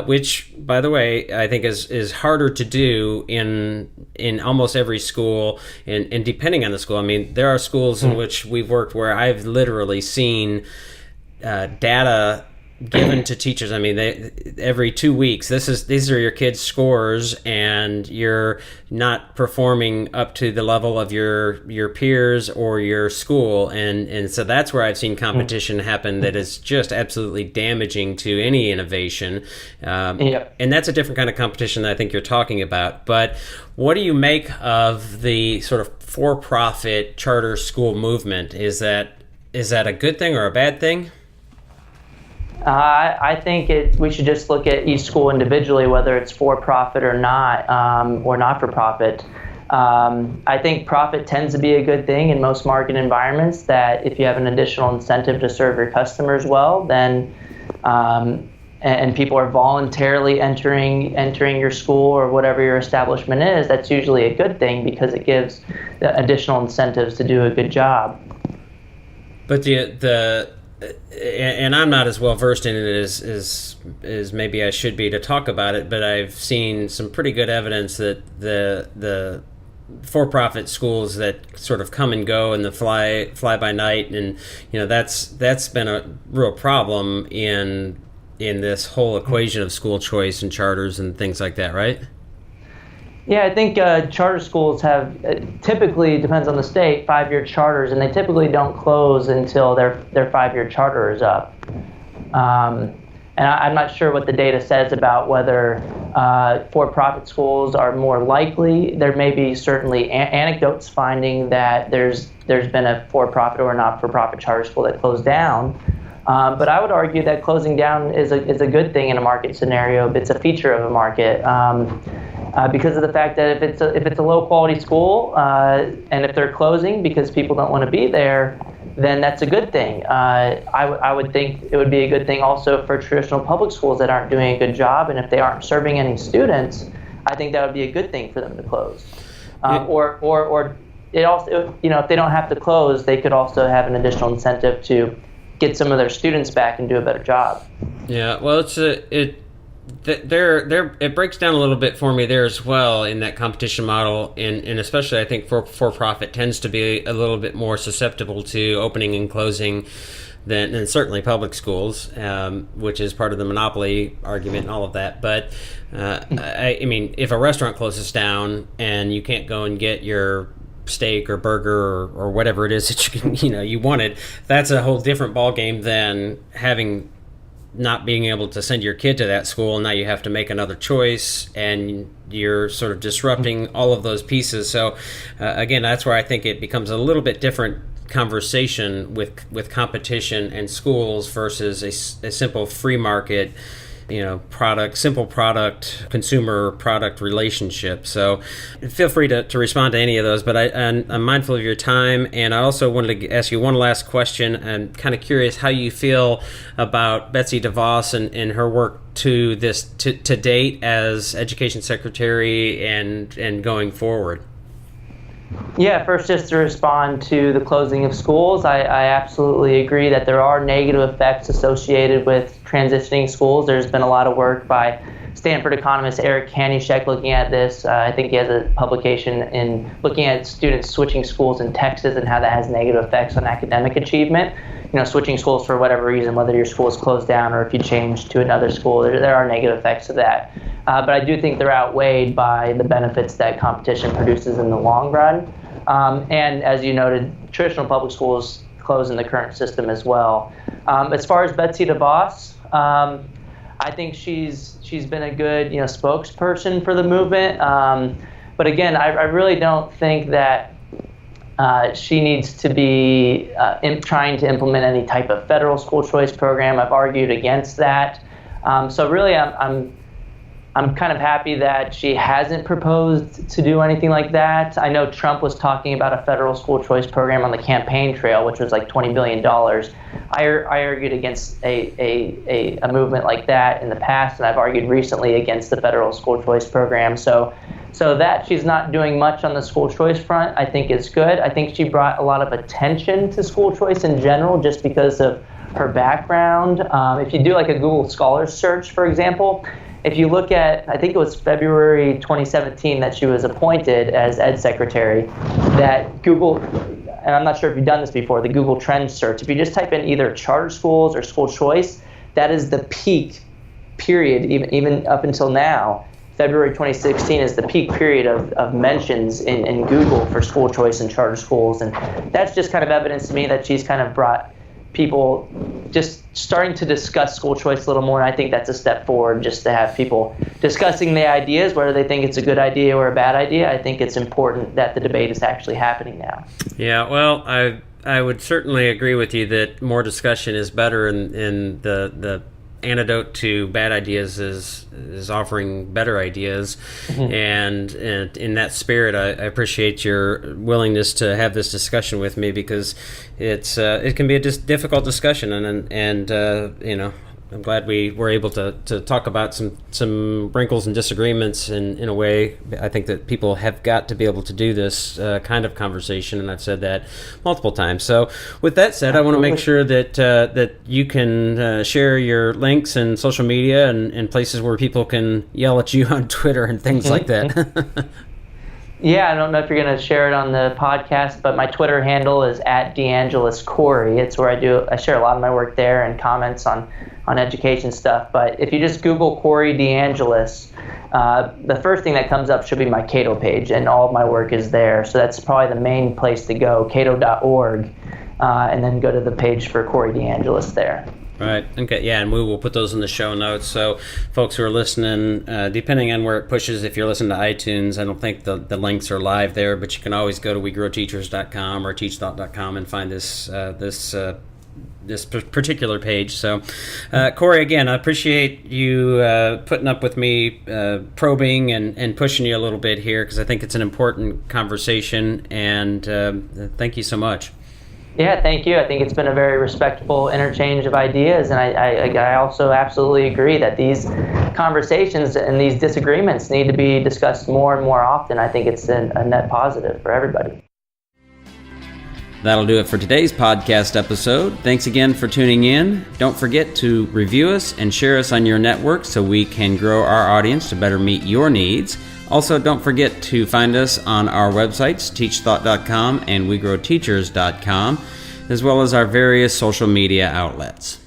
which, by the way, I think is harder to do in almost every school, and depending on the school. I mean, there are schools in which we've worked where I've literally seen data given to teachers. I mean, every 2 weeks, these are your kids' scores, and you're not performing up to the level of your peers or your school, and so that's where I've seen competition happen that is just absolutely damaging to any innovation. And that's a different kind of competition that I think you're talking about. But what do you make of the sort of for-profit charter school movement? Is that a good thing or a bad thing? I think we should just look at each school individually, whether it's for-profit or not-for-profit. I think profit tends to be a good thing in most market environments, that if you have an additional incentive to serve your customers well, then and people are voluntarily entering your school or whatever your establishment is, that's usually a good thing because it gives the additional incentives to do a good job. But and I'm not as well versed in it as maybe I should be to talk about it, but I've seen some pretty good evidence that the for-profit schools that sort of come and go and the fly by night, and that's been a real problem in in this whole equation of school choice and charters and things like that, right? Yeah, I think charter schools have typically, depends on the state, 5-year charters, and they typically don't close until their 5-year charter is up. And I'm not sure what the data says about whether for-profit schools are more likely. There may be certainly anecdotes finding that there's been a for-profit or not-for-profit charter school that closed down. But I would argue that closing down is a good thing in a market scenario. It's a feature of a market because of the fact that if it's a low-quality school and if they're closing because people don't want to be there, then that's a good thing. I would think it would be a good thing also for traditional public schools that aren't doing a good job, and if they aren't serving any students, I think that would be a good thing for them to close. Or it also, if they don't have to close, they could also have an additional incentive to get some of their students back and do a better job. Yeah, well, it breaks down a little bit for me there as well in that competition model, and especially I think for-profit tends to be a little bit more susceptible to opening and closing than certainly public schools, which is part of the monopoly argument and all of that. But I mean, if a restaurant closes down and you can't go and get your steak or burger or whatever it is that you wanted, that's a whole different ballgame than not being able to send your kid to that school. Now you have to make another choice, and you're sort of disrupting all of those pieces. So again, that's where I think it becomes a little bit different conversation with competition and schools versus a simple free market simple product, consumer product relationship. So feel free to respond to any of those, but I'm mindful of your time, and I also wanted to ask you one last question. I'm kind of curious how you feel about Betsy DeVos and her work to date as Education Secretary and going forward. Yeah, first, just to respond to the closing of schools, I absolutely agree that there are negative effects associated with transitioning schools. There's been a lot of work by Stanford economist Eric Kaniszek looking at this. I think he has a publication in looking at students switching schools in Texas and how that has negative effects on academic achievement. Switching schools for whatever reason, whether your school is closed down or if you change to another school, there are negative effects of that. But I do think they're outweighed by the benefits that competition produces in the long run. And as you noted, traditional public schools close in the current system as well. As far as Betsy DeVos, I think she's been a good spokesperson for the movement. But again, I really don't think that she needs to be trying to implement any type of federal school choice program. I've argued against that. So really, I'm kind of happy that she hasn't proposed to do anything like that. I know Trump was talking about a federal school choice program on the campaign trail, which was like $20 billion. I argued against a movement like that in the past, and I've argued recently against the federal school choice program. So that she's not doing much on the school choice front, I think is good. I think she brought a lot of attention to school choice in general just because of her background. If you do like a Google Scholars search, for example, if you look at, I think it was February 2017 that she was appointed as Ed Secretary, that Google, and I'm not sure if you've done this before, the Google Trends search, if you just type in either charter schools or school choice, that is the peak period, even up until now. February 2016 is the peak period of mentions in Google for school choice and charter schools. And that's just kind of evidence to me that she's kind of brought people just starting to discuss school choice a little more. And I think that's a step forward, just to have people discussing the ideas, whether they think it's a good idea or a bad idea. I think it's important that the debate is actually happening now. Yeah, well, I would certainly agree with you that more discussion is better, and the antidote to bad ideas is offering better ideas. Mm-hmm. And in that spirit, I appreciate your willingness to have this discussion with me, because it can be a difficult discussion, and I'm glad we were able to talk about some wrinkles and disagreements in a way. I think that people have got to be able to do this kind of conversation, and I've said that multiple times. So with that said, I want to make sure that you can share your links and social media and places where people can yell at you on Twitter and things like that. Yeah, I don't know if you're going to share it on the podcast, but my Twitter handle is @DeAngelisCorey. It's where I share a lot of my work there and comments on education stuff. But if you just Google Corey DeAngelis, the first thing that comes up should be my Cato page, and all of my work is there. So that's probably the main place to go, cato.org, and then go to the page for Corey DeAngelis there. Right. Okay. Yeah, and we will put those in the show notes. So folks who are listening, depending on where it pushes, if you're listening to iTunes, I don't think the links are live there, but you can always go to wegrowteachers.com or teachthought.com and find this particular page. So, Corey, again, I appreciate you putting up with me probing and pushing you a little bit here, because I think it's an important conversation, and thank you so much. Yeah, thank you. I think it's been a very respectful interchange of ideas, and I also absolutely agree that these conversations and these disagreements need to be discussed more and more often. I think it's a net positive for everybody. That'll do it for today's podcast episode. Thanks again for tuning in. Don't forget to review us and share us on your network so we can grow our audience to better meet your needs. Also, don't forget to find us on our websites, TeachThought.com and WeGrowTeachers.com, as well as our various social media outlets.